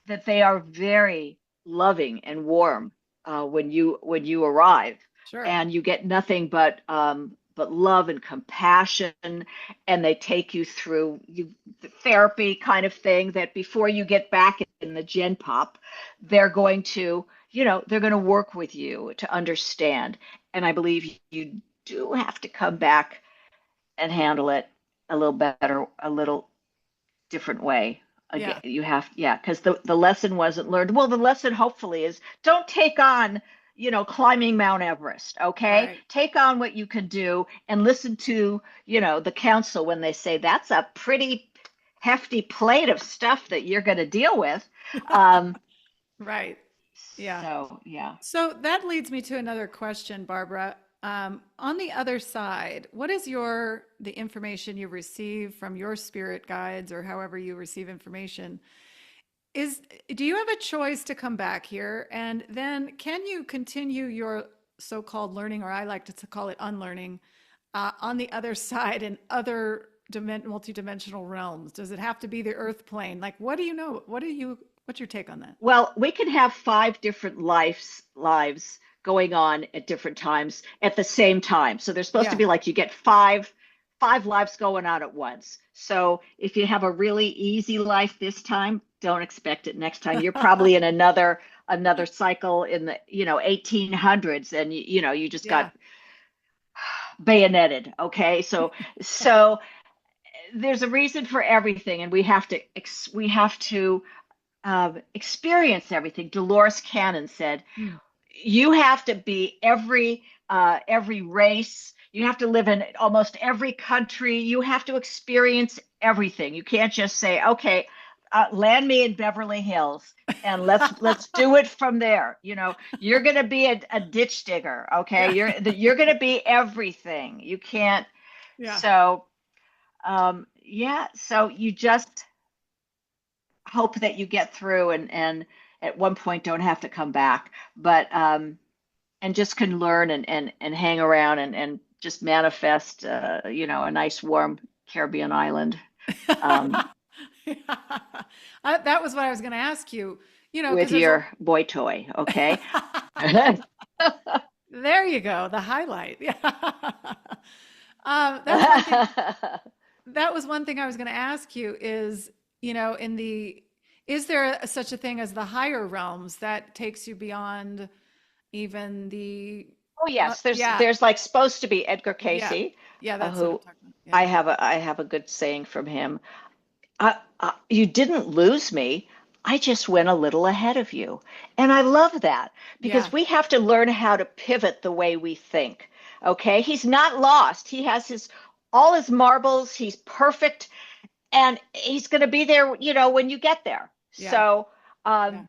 [SPEAKER 2] that they are very loving and warm when you arrive,
[SPEAKER 1] sure,
[SPEAKER 2] and you get nothing but love and compassion, and they take you through the therapy kind of thing, that before you get back in the gen pop, they're going to they're going to work with you to understand. And I believe you do have to come back and handle it a little better, a little different way. Again,
[SPEAKER 1] yeah,
[SPEAKER 2] you have, yeah, because the lesson wasn't learned. Well, the lesson hopefully is, don't take on climbing Mount Everest. Okay,
[SPEAKER 1] right.
[SPEAKER 2] take on what you can do, and listen to the council when they say that's a pretty hefty plate of stuff that you're going to deal with. um
[SPEAKER 1] Right. Yeah.
[SPEAKER 2] so yeah.
[SPEAKER 1] So that leads me to another question, Barbara. On the other side, what is the information you receive from your spirit guides, or however you receive information? Is Do you have a choice to come back here, and then can you continue your so-called learning, or I like to call it unlearning, on the other side in other multidimensional realms? Does it have to be the earth plane? Like, what do you know? What do you What's your take on that?
[SPEAKER 2] Well, we can have five different lives going on at different times at the same time. So they're supposed to
[SPEAKER 1] Yeah.
[SPEAKER 2] be like you get five lives going on at once. So if you have a really easy life this time, don't expect it next time. You're probably in another cycle in the 1800s, and you just
[SPEAKER 1] Yeah.
[SPEAKER 2] got bayoneted. Okay, so there's a reason for everything, and we have to experience everything. Dolores Cannon said,
[SPEAKER 1] Mm.
[SPEAKER 2] "You have to be every race. You have to live in almost every country. You have to experience everything. You can't just say, okay, land me in Beverly Hills." And let's do it from there. You're going to be a ditch digger, okay?
[SPEAKER 1] Yeah.
[SPEAKER 2] You're going to be everything. You can't.
[SPEAKER 1] Yeah.
[SPEAKER 2] So yeah. So you just hope that you get through, and at one point don't have to come back, but and just can learn, and hang around, and just manifest a nice warm Caribbean island, um,
[SPEAKER 1] That was what I was going to ask you, because
[SPEAKER 2] with
[SPEAKER 1] there's a
[SPEAKER 2] your boy toy. Okay.
[SPEAKER 1] there you go, the highlight. Yeah. That's one thing. That was one thing I was going to ask you is, is there such a thing as the higher realms that takes you beyond even
[SPEAKER 2] Oh yes, there's
[SPEAKER 1] yeah,
[SPEAKER 2] there's like supposed to be Edgar
[SPEAKER 1] yeah,
[SPEAKER 2] Casey,
[SPEAKER 1] yeah, that's what I'm
[SPEAKER 2] who
[SPEAKER 1] talking about.
[SPEAKER 2] I
[SPEAKER 1] Yeah.
[SPEAKER 2] have a good saying from him. You didn't lose me. I just went a little ahead of you. And I love that,
[SPEAKER 1] Yeah.
[SPEAKER 2] because we have to learn how to pivot the way we think. Okay. He's not lost. He has all his marbles. He's perfect. And he's going to be there, when you get there.
[SPEAKER 1] Yeah.
[SPEAKER 2] So,
[SPEAKER 1] Yeah.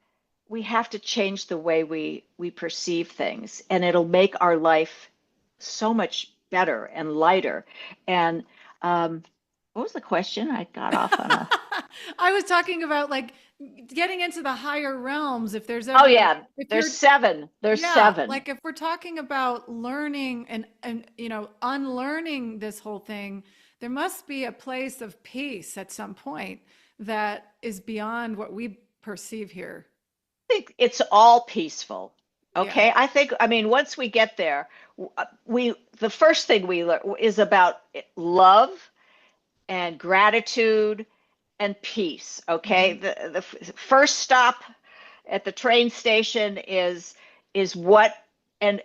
[SPEAKER 2] we have to change the way we perceive things, and it'll make our life so much better and lighter. And what was the question? I got off on a.
[SPEAKER 1] I was talking about like getting into the higher realms if there's
[SPEAKER 2] Oh
[SPEAKER 1] ever
[SPEAKER 2] yeah,
[SPEAKER 1] if
[SPEAKER 2] there's
[SPEAKER 1] you're
[SPEAKER 2] seven. There's
[SPEAKER 1] yeah,
[SPEAKER 2] seven.
[SPEAKER 1] like if we're talking about learning and unlearning this whole thing, there must be a place of peace at some point that is beyond what we perceive here.
[SPEAKER 2] I think it's all peaceful.
[SPEAKER 1] Yeah.
[SPEAKER 2] Okay, I mean, once we get there, we the first thing we learn is about love and gratitude and peace. Okay,
[SPEAKER 1] Hmm.
[SPEAKER 2] the first stop at the train station is what, and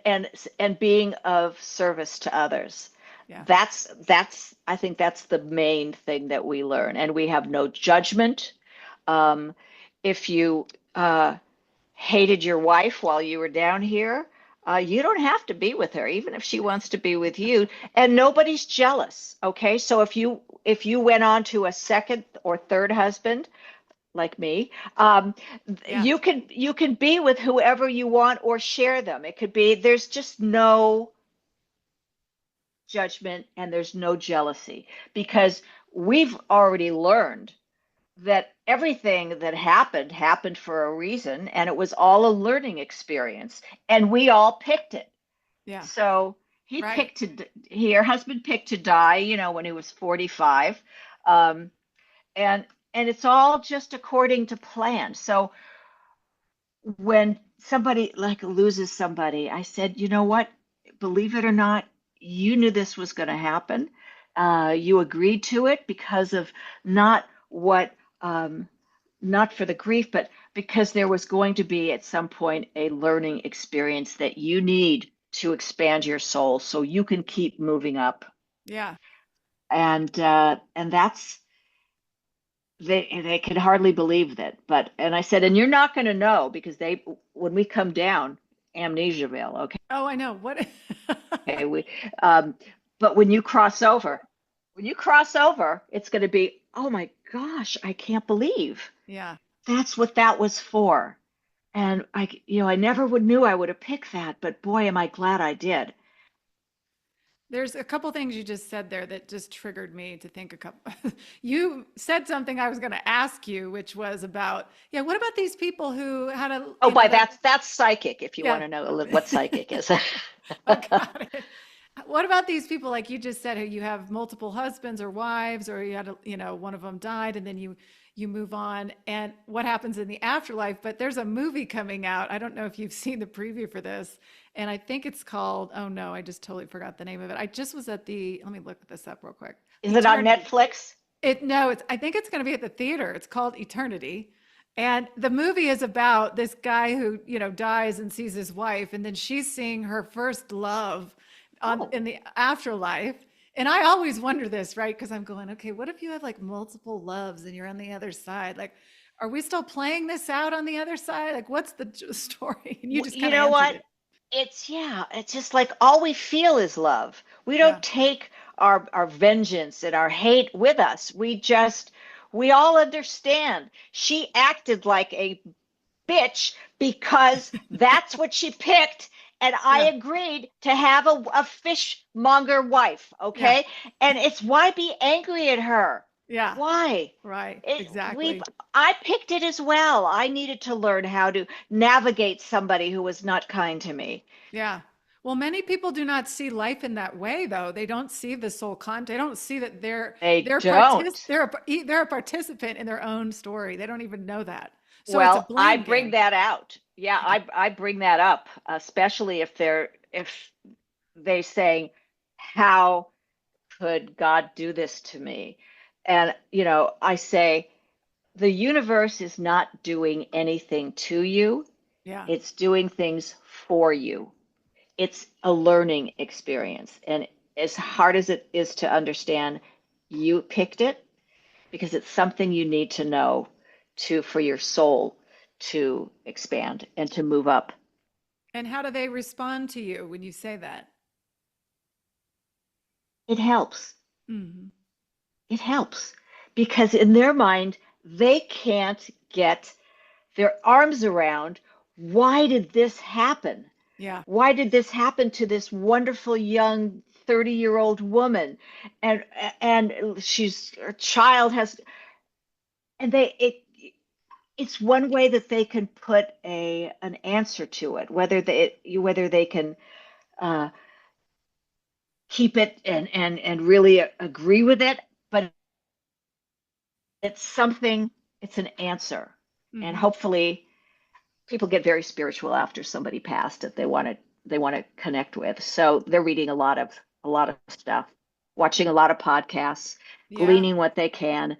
[SPEAKER 2] being of service to others.
[SPEAKER 1] Yeah.
[SPEAKER 2] That's I think that's the main thing that we learn, and we have no judgment. Um, if you hated your wife while you were down here, you don't have to be with her, even if she wants to be with you. And nobody's jealous. Okay, so if you went on to a second or third husband, like me,
[SPEAKER 1] Yeah.
[SPEAKER 2] you can be with whoever you want or share them. It could be, there's just no judgment, and there's no jealousy, because we've already learned that everything that happened for a reason, and it was all a learning experience, and we all picked it.
[SPEAKER 1] Yeah.
[SPEAKER 2] So
[SPEAKER 1] Right.
[SPEAKER 2] her husband picked to die, when he was 45. um, and it's all just according to plan. So when somebody like loses somebody, I said, you know what? Believe it or not, you knew this was going to happen. You agreed to it because of not what, not for the grief, but because there was going to be at some point a learning experience that you need to expand your soul so you can keep moving up.
[SPEAKER 1] Yeah.
[SPEAKER 2] And that's, they could hardly believe that. And I said, and you're not going to know, because when we come down, amnesiaville, okay?
[SPEAKER 1] Oh, I know. What
[SPEAKER 2] Okay, um, but when you cross over, it's going to be, oh my gosh, I can't believe
[SPEAKER 1] Yeah.
[SPEAKER 2] that's what that was for. And I never would knew I would have picked that, but boy, am I glad I did.
[SPEAKER 1] There's a couple things you just said there that just triggered me to think a couple. You said something I was going to ask you, which was about, yeah, what about these people who had a,
[SPEAKER 2] Oh, boy,
[SPEAKER 1] that,
[SPEAKER 2] that's psychic. If you want
[SPEAKER 1] yeah.
[SPEAKER 2] to know what psychic is.
[SPEAKER 1] Oh, got it. What about these people, like you just said, who you have multiple husbands or wives, or you had, one of them died, and then you move on, and what happens in the afterlife. But there's a movie coming out. I don't know if you've seen the preview for this, and I think it's called, oh no, I just totally forgot the name of it. I just was at the, let me look this up real quick.
[SPEAKER 2] Is it on
[SPEAKER 1] Eternity.
[SPEAKER 2] Netflix?
[SPEAKER 1] No, it's, I think it's going to be at the theater. It's called Eternity. And the movie is about this guy who, dies and sees his wife, and then she's seeing her first love
[SPEAKER 2] Oh,
[SPEAKER 1] in the afterlife. And I always wonder this, right? Because I'm going, okay, what if you have like multiple loves and you're on the other side? Like, are we still playing this out on the other side? Like, what's the story? And you just
[SPEAKER 2] you
[SPEAKER 1] kind of
[SPEAKER 2] know
[SPEAKER 1] answered
[SPEAKER 2] what?
[SPEAKER 1] it.
[SPEAKER 2] It's just like all we feel is love. We
[SPEAKER 1] Yeah.
[SPEAKER 2] don't take our vengeance and our hate with us. We all understand. She acted like a bitch because that's what she picked. And I
[SPEAKER 1] Yeah.
[SPEAKER 2] agreed to have a fishmonger wife,
[SPEAKER 1] Yeah.
[SPEAKER 2] okay? And it's why be angry at her?
[SPEAKER 1] Yeah.
[SPEAKER 2] Why?
[SPEAKER 1] Right.
[SPEAKER 2] It, we've
[SPEAKER 1] Exactly.
[SPEAKER 2] I picked it as well. I needed to learn how to navigate somebody who was not kind to me.
[SPEAKER 1] Yeah. Well, many people do not see life in that way, though. They don't see the soul content. They don't see that
[SPEAKER 2] They don't.
[SPEAKER 1] they're a participant in their own story. They don't even know that. So it's a
[SPEAKER 2] Well, I
[SPEAKER 1] blame
[SPEAKER 2] bring
[SPEAKER 1] game.
[SPEAKER 2] that out. Yeah,
[SPEAKER 1] Yeah.
[SPEAKER 2] I bring that up, especially if they say, "How could God do this to me?" And I say the universe is not doing anything to you.
[SPEAKER 1] Yeah.
[SPEAKER 2] It's doing things for you. It's a learning experience. And as hard as it is to understand, you picked it because it's something you need to know for your soul to expand and to move up.
[SPEAKER 1] And how do they respond to you when you say that?
[SPEAKER 2] It helps.
[SPEAKER 1] Hmm.
[SPEAKER 2] It helps because in their mind, they can't get their arms around why did this happen?
[SPEAKER 1] Yeah.
[SPEAKER 2] Why did this happen to this wonderful young 30-year-old woman? And she's her child has and it's one way that they can put an answer to it, whether they can uh, keep it and really agree with it, but it's something, it's an answer. And
[SPEAKER 1] Hmm.
[SPEAKER 2] hopefully people get very spiritual after somebody passed that they want to connect with. So they're reading a lot of stuff, watching a lot of podcasts,
[SPEAKER 1] Yeah.
[SPEAKER 2] gleaning what they can,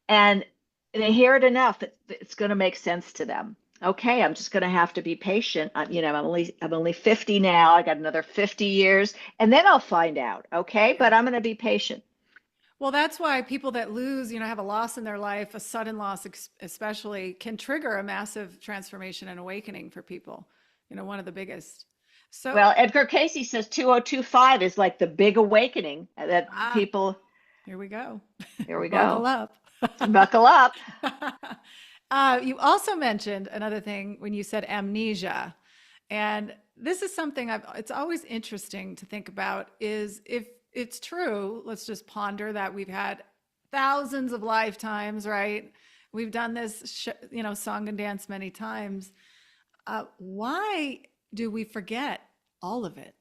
[SPEAKER 2] and they hear it enough it's going to make sense to them. Okay, I'm just going to have to be patient. I'm only 50 now. I got another 50 years, and then I'll find out. Okay,
[SPEAKER 1] Yeah.
[SPEAKER 2] but I'm going to be patient.
[SPEAKER 1] Well, that's why people that lose, have a loss in their life, a sudden loss especially, can trigger a massive transformation and awakening for people. One of the biggest. So,
[SPEAKER 2] Well, Edgar Casey says 2025 is like the big awakening that
[SPEAKER 1] ah,
[SPEAKER 2] people.
[SPEAKER 1] here we go.
[SPEAKER 2] Here we
[SPEAKER 1] Buckle
[SPEAKER 2] go.
[SPEAKER 1] up.
[SPEAKER 2] Buckle up.
[SPEAKER 1] You also mentioned another thing when you said amnesia. And this is something it's always interesting to think about is if it's true, let's just ponder that we've had thousands of lifetimes, right? We've done this, song and dance many times. Why do we forget all of it?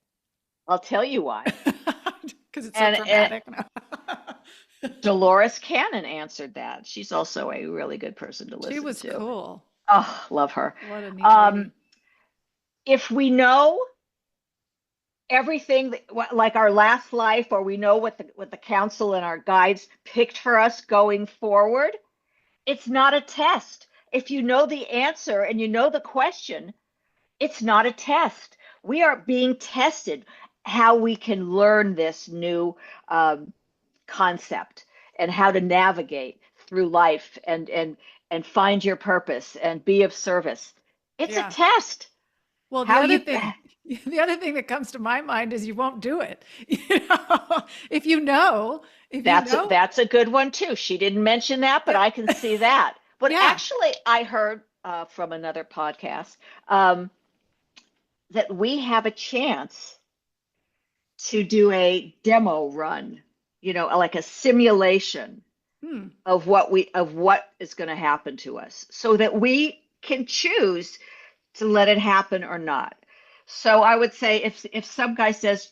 [SPEAKER 2] I'll tell you why.
[SPEAKER 1] Because it's so
[SPEAKER 2] And
[SPEAKER 1] dramatic.
[SPEAKER 2] Dolores Cannon answered that. She's also a really good person to
[SPEAKER 1] She
[SPEAKER 2] listen
[SPEAKER 1] was
[SPEAKER 2] to.
[SPEAKER 1] cool.
[SPEAKER 2] Oh, love her.
[SPEAKER 1] What a neat
[SPEAKER 2] Um,
[SPEAKER 1] lady.
[SPEAKER 2] if we know everything like our last life, or we know what the council and our guides picked for us going forward, it's not a test. If you know the answer and you know the question, it's not a test. We are being tested how we can learn this new um, concept and how to navigate through life and find your purpose and be of service. It's a
[SPEAKER 1] Yeah.
[SPEAKER 2] test.
[SPEAKER 1] Well,
[SPEAKER 2] How you
[SPEAKER 1] the other thing that comes to my mind is you won't do it. If you know, if you know,
[SPEAKER 2] that's a good one too. She didn't mention that, but
[SPEAKER 1] yep.
[SPEAKER 2] I can see that. But
[SPEAKER 1] Yeah.
[SPEAKER 2] actually, I heard from another podcast um, that we have a chance to do a demo run, like a simulation
[SPEAKER 1] Hmm.
[SPEAKER 2] of what is going to happen to us so that we can choose to let it happen or not. So I would say if some guy says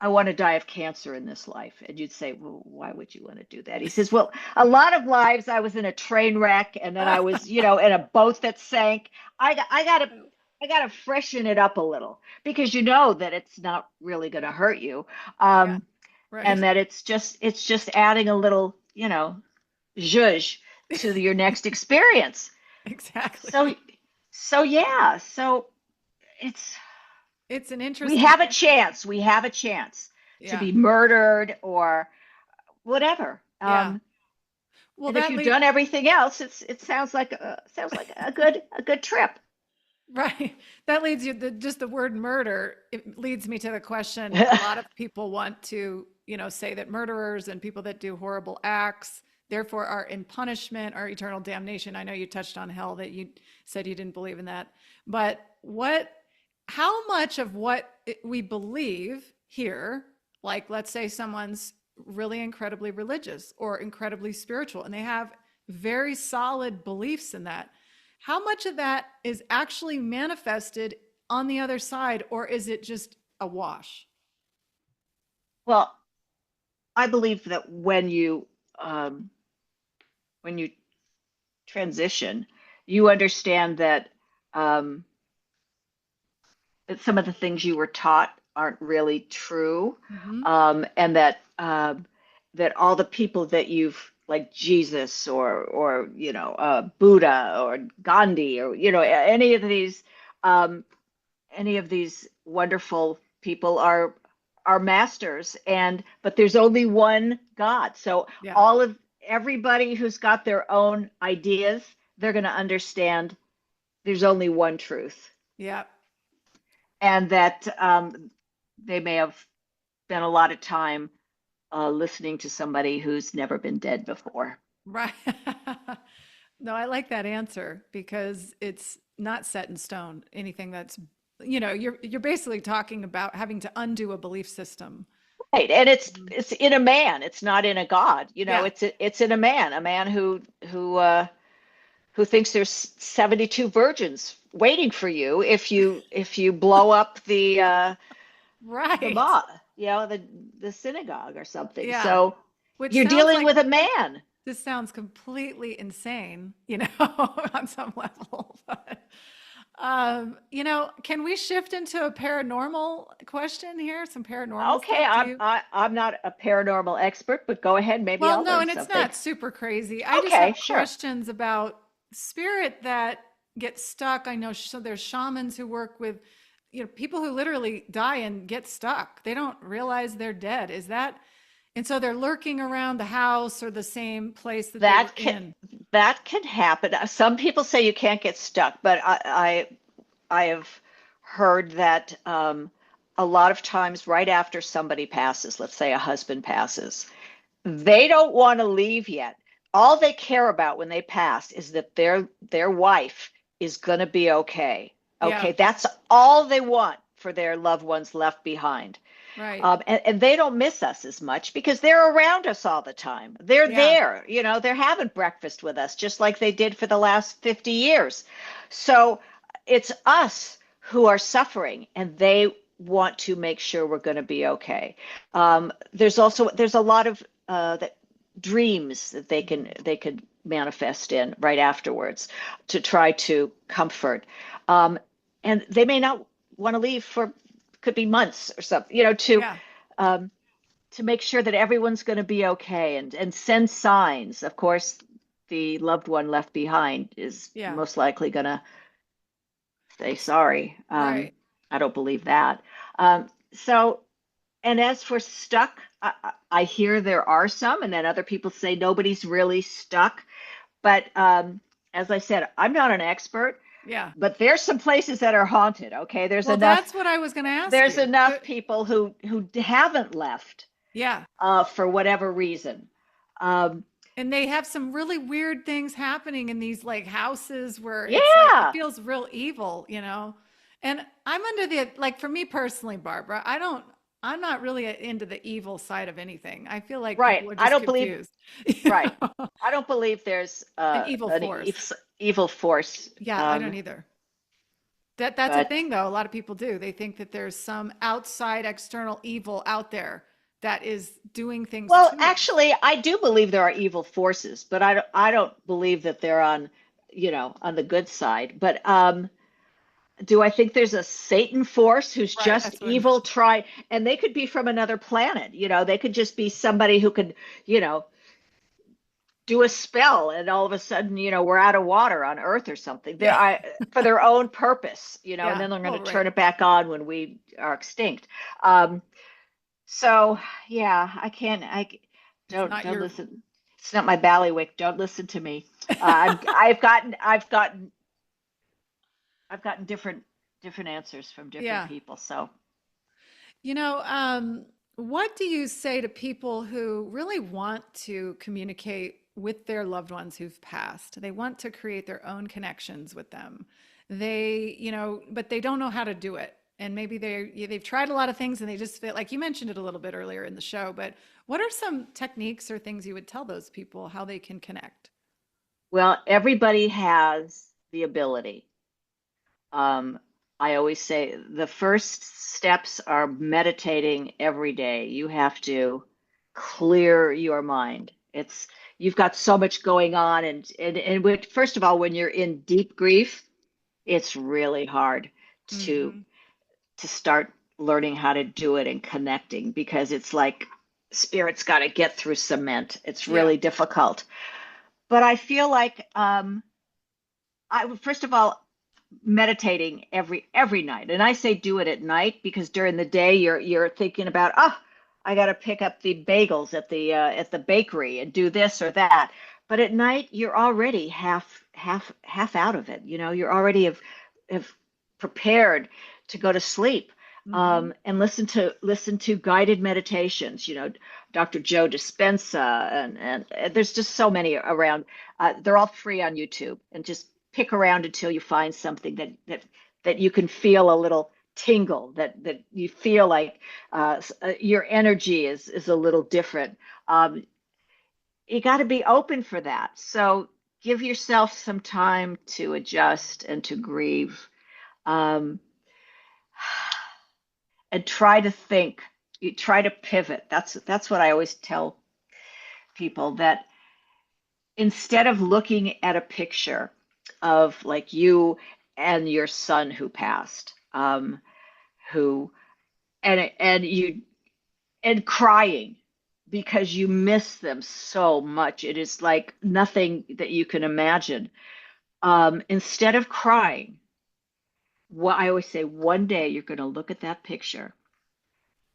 [SPEAKER 2] I want to die of cancer in this life. And you'd say, well, why would you want to do that? He says, well, a lot of lives I was in a train wreck and then I was, in a boat that sank. I gotta freshen it up a little because you know that it's not really going to hurt you.
[SPEAKER 1] Yeah,
[SPEAKER 2] And
[SPEAKER 1] right.
[SPEAKER 2] that it's just adding a little, zhuzh to your next experience. So,
[SPEAKER 1] Exactly.
[SPEAKER 2] so yeah, so it's
[SPEAKER 1] It's an
[SPEAKER 2] we
[SPEAKER 1] interesting
[SPEAKER 2] have a
[SPEAKER 1] question.
[SPEAKER 2] chance. We have a chance to
[SPEAKER 1] Yeah.
[SPEAKER 2] be murdered or whatever.
[SPEAKER 1] Yeah. Well,
[SPEAKER 2] And if
[SPEAKER 1] that
[SPEAKER 2] you've
[SPEAKER 1] lead
[SPEAKER 2] done everything else, it sounds like a good trip.
[SPEAKER 1] right. That leads you just the word murder, it leads me to the question a lot of people want to, say that murderers and people that do horrible acts therefore are in punishment or eternal damnation. I know you touched on hell, that you said you didn't believe in that. But how much of what we believe here, like let's say someone's really incredibly religious or incredibly spiritual and they have very solid beliefs in that, how much of that is actually manifested on the other side, or is it just a wash?
[SPEAKER 2] Well, I believe that um, when you transition, you understand um, that some of the things you were taught aren't really true,
[SPEAKER 1] Hmm.
[SPEAKER 2] and that all the people that you've like Jesus or Buddha or Gandhi or
[SPEAKER 1] Yeah.
[SPEAKER 2] um, any of these wonderful people are masters, and but there's only one God. So
[SPEAKER 1] Yeah.
[SPEAKER 2] all of everybody who's got their own ideas, they're going to understand there's only one truth,
[SPEAKER 1] Yeah.
[SPEAKER 2] and that they may have spent a lot of time listening to somebody who's never been dead before.
[SPEAKER 1] Right. No, I like that answer because it's not set in stone. Anything that's, you're basically talking about having to undo a belief system.
[SPEAKER 2] Right, and it's
[SPEAKER 1] Mhm.
[SPEAKER 2] it's in a man. It's not in a god.
[SPEAKER 1] Yeah.
[SPEAKER 2] It's in a man who thinks there's 72 virgins waiting for you if you blow up the
[SPEAKER 1] Right.
[SPEAKER 2] mosque, the synagogue or something.
[SPEAKER 1] Yeah.
[SPEAKER 2] So
[SPEAKER 1] Which
[SPEAKER 2] you're
[SPEAKER 1] sounds
[SPEAKER 2] dealing
[SPEAKER 1] like
[SPEAKER 2] with a man.
[SPEAKER 1] this sounds completely insane, on some level. But, can we shift into a paranormal question here? Some paranormal
[SPEAKER 2] Okay,
[SPEAKER 1] stuff?
[SPEAKER 2] I'm not a paranormal expert, but go ahead. Maybe
[SPEAKER 1] Well,
[SPEAKER 2] I'll
[SPEAKER 1] no,
[SPEAKER 2] learn
[SPEAKER 1] and it's
[SPEAKER 2] something.
[SPEAKER 1] not super crazy. I just
[SPEAKER 2] Okay,
[SPEAKER 1] have
[SPEAKER 2] sure.
[SPEAKER 1] questions about spirit that get stuck. I know there's shamans who work with, people who literally die and get stuck. They don't realize they're dead. Is that, and so they're lurking around the house or the same place that they were
[SPEAKER 2] That can
[SPEAKER 1] in.
[SPEAKER 2] that can happen. Some people say you can't get stuck, but I have heard that a lot of times right after somebody passes, let's say a husband passes, they don't want to leave yet. All they care about when they pass is that their wife is going to be okay.
[SPEAKER 1] Yeah,
[SPEAKER 2] Okay, that's all they want for their loved ones left behind.
[SPEAKER 1] right.
[SPEAKER 2] And they don't miss us as much because they're around us all the time. They're
[SPEAKER 1] Yeah,
[SPEAKER 2] there, they're having breakfast with us just like they did for the last 50 years. So it's us who are suffering, and they want to make sure we're going to be okay. There's a lot of that dreams that they can manifest in right afterwards to try to comfort. Um, and they may not want to leave for could be months or something,
[SPEAKER 1] yeah,
[SPEAKER 2] um, to make sure that everyone's going to be okay and send signs. Of course, the loved one left behind is
[SPEAKER 1] yeah,
[SPEAKER 2] most likely going to say sorry.
[SPEAKER 1] right.
[SPEAKER 2] I don't believe that. So, and as for stuck, I hear there are some, and then other people say nobody's really stuck. But as I said, I'm not an expert,
[SPEAKER 1] Yeah.
[SPEAKER 2] but there's some places that are haunted. Okay,
[SPEAKER 1] Well, that's what I was going to ask
[SPEAKER 2] there's
[SPEAKER 1] you.
[SPEAKER 2] enough people who haven't left
[SPEAKER 1] Yeah.
[SPEAKER 2] for whatever reason. Um,
[SPEAKER 1] And they have some really weird things happening in these like houses where it's like it
[SPEAKER 2] yeah,
[SPEAKER 1] feels real evil. And I'm under the like for me personally, Barbara, I'm not really into the evil side of anything. I feel like
[SPEAKER 2] right.
[SPEAKER 1] people are
[SPEAKER 2] I
[SPEAKER 1] just
[SPEAKER 2] don't believe
[SPEAKER 1] confused.
[SPEAKER 2] right. I don't believe there's
[SPEAKER 1] An evil
[SPEAKER 2] an
[SPEAKER 1] force.
[SPEAKER 2] evil force.
[SPEAKER 1] Yeah, I don't either. That's a
[SPEAKER 2] But
[SPEAKER 1] thing though. A lot of people do. They think that there's some outside external evil out there that is doing things
[SPEAKER 2] well,
[SPEAKER 1] to us.
[SPEAKER 2] actually, I do believe there are evil forces, but I don't believe that they're on, on the good side. But do I think there's a Satan force who's
[SPEAKER 1] Right.
[SPEAKER 2] just
[SPEAKER 1] That's what I mean.
[SPEAKER 2] evil, and they could be from another planet, they could just be somebody who could, you know, do a spell and all of a sudden, we're out of water on Earth or something.
[SPEAKER 1] Yeah.
[SPEAKER 2] For their own purpose, and
[SPEAKER 1] Yeah.
[SPEAKER 2] then they're going to
[SPEAKER 1] Well, right.
[SPEAKER 2] turn it back on when we are extinct. Um, so yeah, I can't.
[SPEAKER 1] It's
[SPEAKER 2] Don't
[SPEAKER 1] not
[SPEAKER 2] don't
[SPEAKER 1] your.
[SPEAKER 2] listen. It's not my ballywick. Don't listen to me. I've gotten different answers from different
[SPEAKER 1] Yeah.
[SPEAKER 2] people. So
[SPEAKER 1] You know, what do you say to people who really want to communicate with their loved ones who've passed? They want to create their own connections with them. But they don't know how to do it. And maybe they've tried a lot of things and they just feel like you mentioned it a little bit earlier in the show, but what are some techniques or things you would tell those people how they can connect?
[SPEAKER 2] well, everybody has the ability. Um, I always say the first steps are meditating every day. You have to clear your mind. You've got so much going on, first of all, when you're in deep grief, it's really hard to
[SPEAKER 1] Hmm.
[SPEAKER 2] start learning how to do it and connecting because it's like spirit's got to get through cement. It's
[SPEAKER 1] Yeah.
[SPEAKER 2] really difficult. But I feel like I first of all meditating every night. And I say do it at night because during the day you're thinking about, oh, I got to pick up the bagels at the bakery and do this or that. But at night you're already half out of it. You're already have prepared to go to sleep.
[SPEAKER 1] Hmm.
[SPEAKER 2] And listen to guided meditations. Dr. Joe Dispenza and there's just so many around. They're all free on YouTube, and just pick around until you find something that you can feel a little tingle, that you feel like your energy is a little different. You got to be open for that. So give yourself some time to adjust and to grieve, um, and try to think. You try to pivot. That's what I always tell people, that instead of looking at a picture of like you and your son who passed, who and and crying because you miss them so much. It is like nothing that you can imagine. Instead of crying, what I always say, one day you're going to look at that picture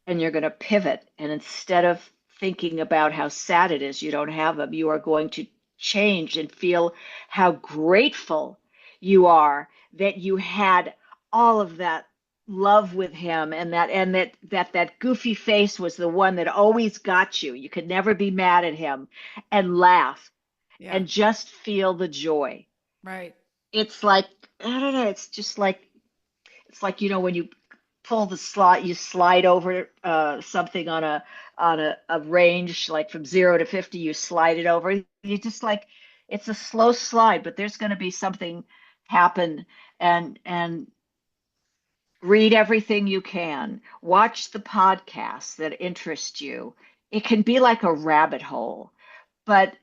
[SPEAKER 2] and you're going to pivot. And instead of thinking about how sad it is you don't have them, you are going to change and feel how grateful you are that you had all of that love with him, and that goofy face was the one that always got you. You could never be mad at him, and laugh
[SPEAKER 1] Yeah.
[SPEAKER 2] and just feel the joy.
[SPEAKER 1] Right.
[SPEAKER 2] It's like, I don't know, it's just like, when you pull the slide, you slide over something on a range, like from 0 to 50, you slide it over. You just like, it's a slow slide, but there's going to be something happen. And read everything you can. Watch the podcasts that interest you. It can be like a rabbit hole, but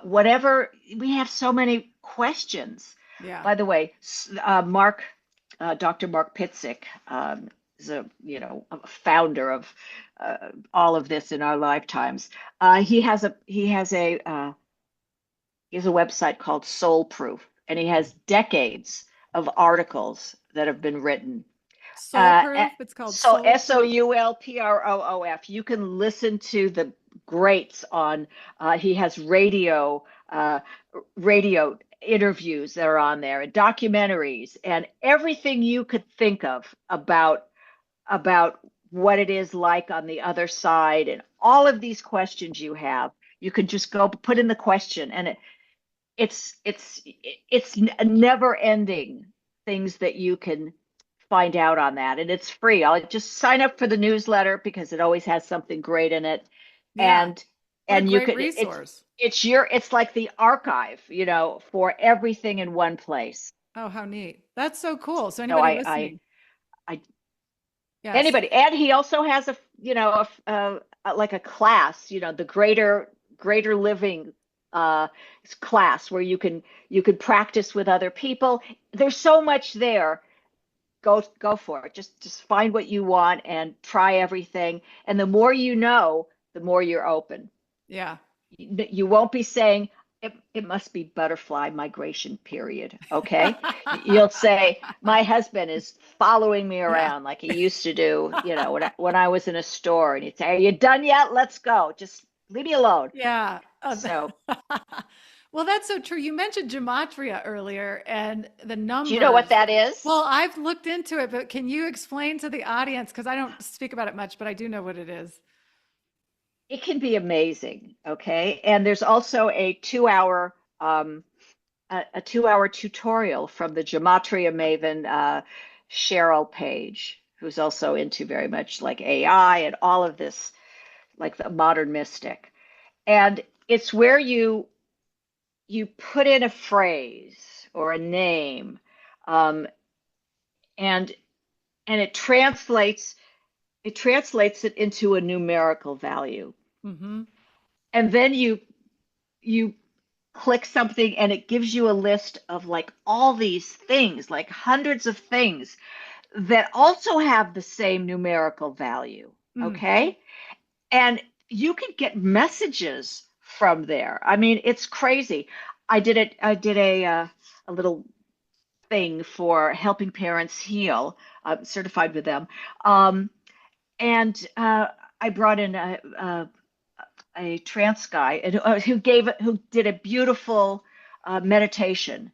[SPEAKER 2] whatever, we have so many questions.
[SPEAKER 1] Yeah.
[SPEAKER 2] By the way, Dr. Mark Pitzik, is a founder of all of this in our lifetimes. He has a website called Soul Proof, and he has decades of articles that have been written.
[SPEAKER 1] Soul proof. It's called
[SPEAKER 2] So
[SPEAKER 1] soul proof.
[SPEAKER 2] SOULPROOF. You can listen to the greats on. He has radio interviews that are on there, and documentaries, and everything you could think of about what it is like on the other side, and all of these questions you have. You can just go put in the question, and it's never ending things that you can find out on that, and it's free. I'll just sign up for the newsletter because it always has something great in it.
[SPEAKER 1] Yeah.
[SPEAKER 2] and
[SPEAKER 1] What a
[SPEAKER 2] and you
[SPEAKER 1] great
[SPEAKER 2] could
[SPEAKER 1] resource.
[SPEAKER 2] it's like the archive, for everything in one place.
[SPEAKER 1] Oh, how neat. That's so cool. So
[SPEAKER 2] No,
[SPEAKER 1] anybody listening,
[SPEAKER 2] I
[SPEAKER 1] yes.
[SPEAKER 2] anybody, and he also has like a class, the greater living uh, class where you can practice with other people. There's so much there. Go for it. Just find what you want and try everything. And the more you know, the more you're open.
[SPEAKER 1] Yeah.
[SPEAKER 2] You won't be saying it must be butterfly migration period. Okay. You'll say, my husband is following me
[SPEAKER 1] Yeah.
[SPEAKER 2] around like he used to do, when I was in a store, and he'd say, are you done yet? Let's go. Just leave me alone.
[SPEAKER 1] Yeah.
[SPEAKER 2] So,
[SPEAKER 1] Well, that's so true. You mentioned gematria earlier and the
[SPEAKER 2] do you know what
[SPEAKER 1] numbers.
[SPEAKER 2] that is?
[SPEAKER 1] Well, I've looked into it, but can you explain to the audience? Because I don't speak about it much, but I do know what it is.
[SPEAKER 2] It can be amazing. Okay. And there's also a 2 hour tutorial from the gematria maven, Cheryl Page, who's also into very much like AI and all of this, like the modern mystic. And it's where you put in a phrase or a name, um, and and it translates it into a numerical value,
[SPEAKER 1] Mm-hmm.
[SPEAKER 2] and then you click something and it gives you a list of like all these things, like hundreds of things that also have the same numerical value.
[SPEAKER 1] Mm.
[SPEAKER 2] Okay. And you can get messages from there. I mean, it's crazy. I did a little thing for helping parents heal. I'm certified with them. And I brought in a trance guy, and who did a beautiful meditation.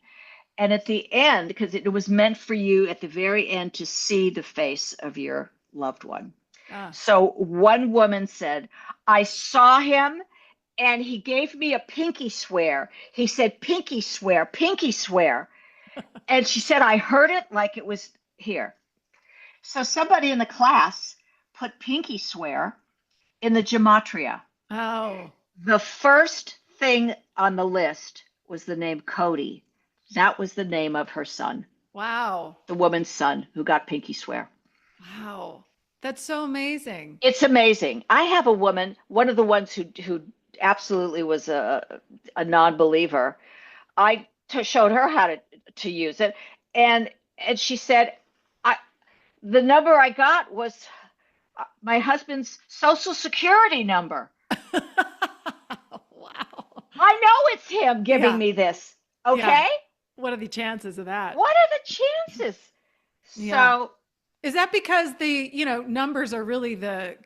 [SPEAKER 2] And at the end, because it was meant for you at the very end to see the face of your loved one.
[SPEAKER 1] Ah.
[SPEAKER 2] So one woman said, I saw him and he gave me a pinky swear. He said, pinky swear, pinky swear. And she said, I heard it like it was here. So somebody in the class put pinky swear in the gematria.
[SPEAKER 1] Oh,
[SPEAKER 2] The first thing on the list was the name Cody. That was the name of her son,
[SPEAKER 1] wow.
[SPEAKER 2] the woman's son who got pinky swear.
[SPEAKER 1] Wow. That's so amazing.
[SPEAKER 2] It's amazing. I have a woman, one of the ones who absolutely was a non-believer. Showed her how to use it, and she said, I the number I got was my husband's social security number.
[SPEAKER 1] Wow.
[SPEAKER 2] I know it's him giving
[SPEAKER 1] Yeah.
[SPEAKER 2] me this.
[SPEAKER 1] Yeah.
[SPEAKER 2] Okay?
[SPEAKER 1] What are the chances of that?
[SPEAKER 2] What are the chances?
[SPEAKER 1] Yeah.
[SPEAKER 2] So,
[SPEAKER 1] Is that because the numbers are really the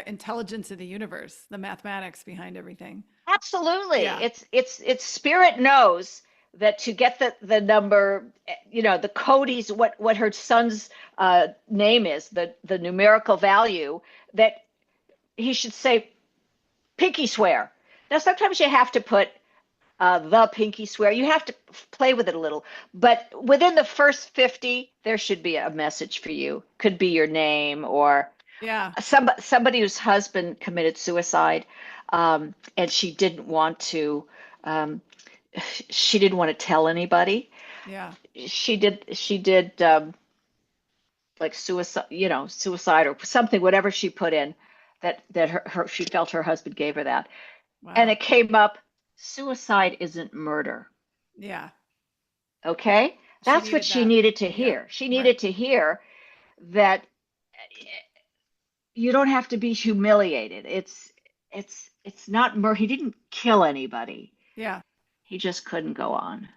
[SPEAKER 1] intelligence of the universe, the mathematics behind everything?
[SPEAKER 2] absolutely.
[SPEAKER 1] Yeah.
[SPEAKER 2] It's spirit knows that to get the number, the Cody's what her son's name is, the numerical value, that he should say pinky swear. Now sometimes you have to put the pinky swear. You have to play with it a little, but within the first 50, there should be a message for you. Could be your name, or
[SPEAKER 1] Yeah.
[SPEAKER 2] somebody whose husband committed suicide, and um, she didn't want to tell anybody.
[SPEAKER 1] Yeah.
[SPEAKER 2] She did like suicide or something, whatever she put in, that she felt her husband gave her that, and
[SPEAKER 1] Wow.
[SPEAKER 2] it came up. Suicide isn't murder.
[SPEAKER 1] Yeah.
[SPEAKER 2] Okay,
[SPEAKER 1] She
[SPEAKER 2] that's what
[SPEAKER 1] needed
[SPEAKER 2] she
[SPEAKER 1] that.
[SPEAKER 2] needed to
[SPEAKER 1] Yeah.
[SPEAKER 2] hear. She
[SPEAKER 1] Right.
[SPEAKER 2] needed to hear that you don't have to be humiliated. It's not murder. He didn't kill anybody.
[SPEAKER 1] Yeah.
[SPEAKER 2] He just couldn't go on.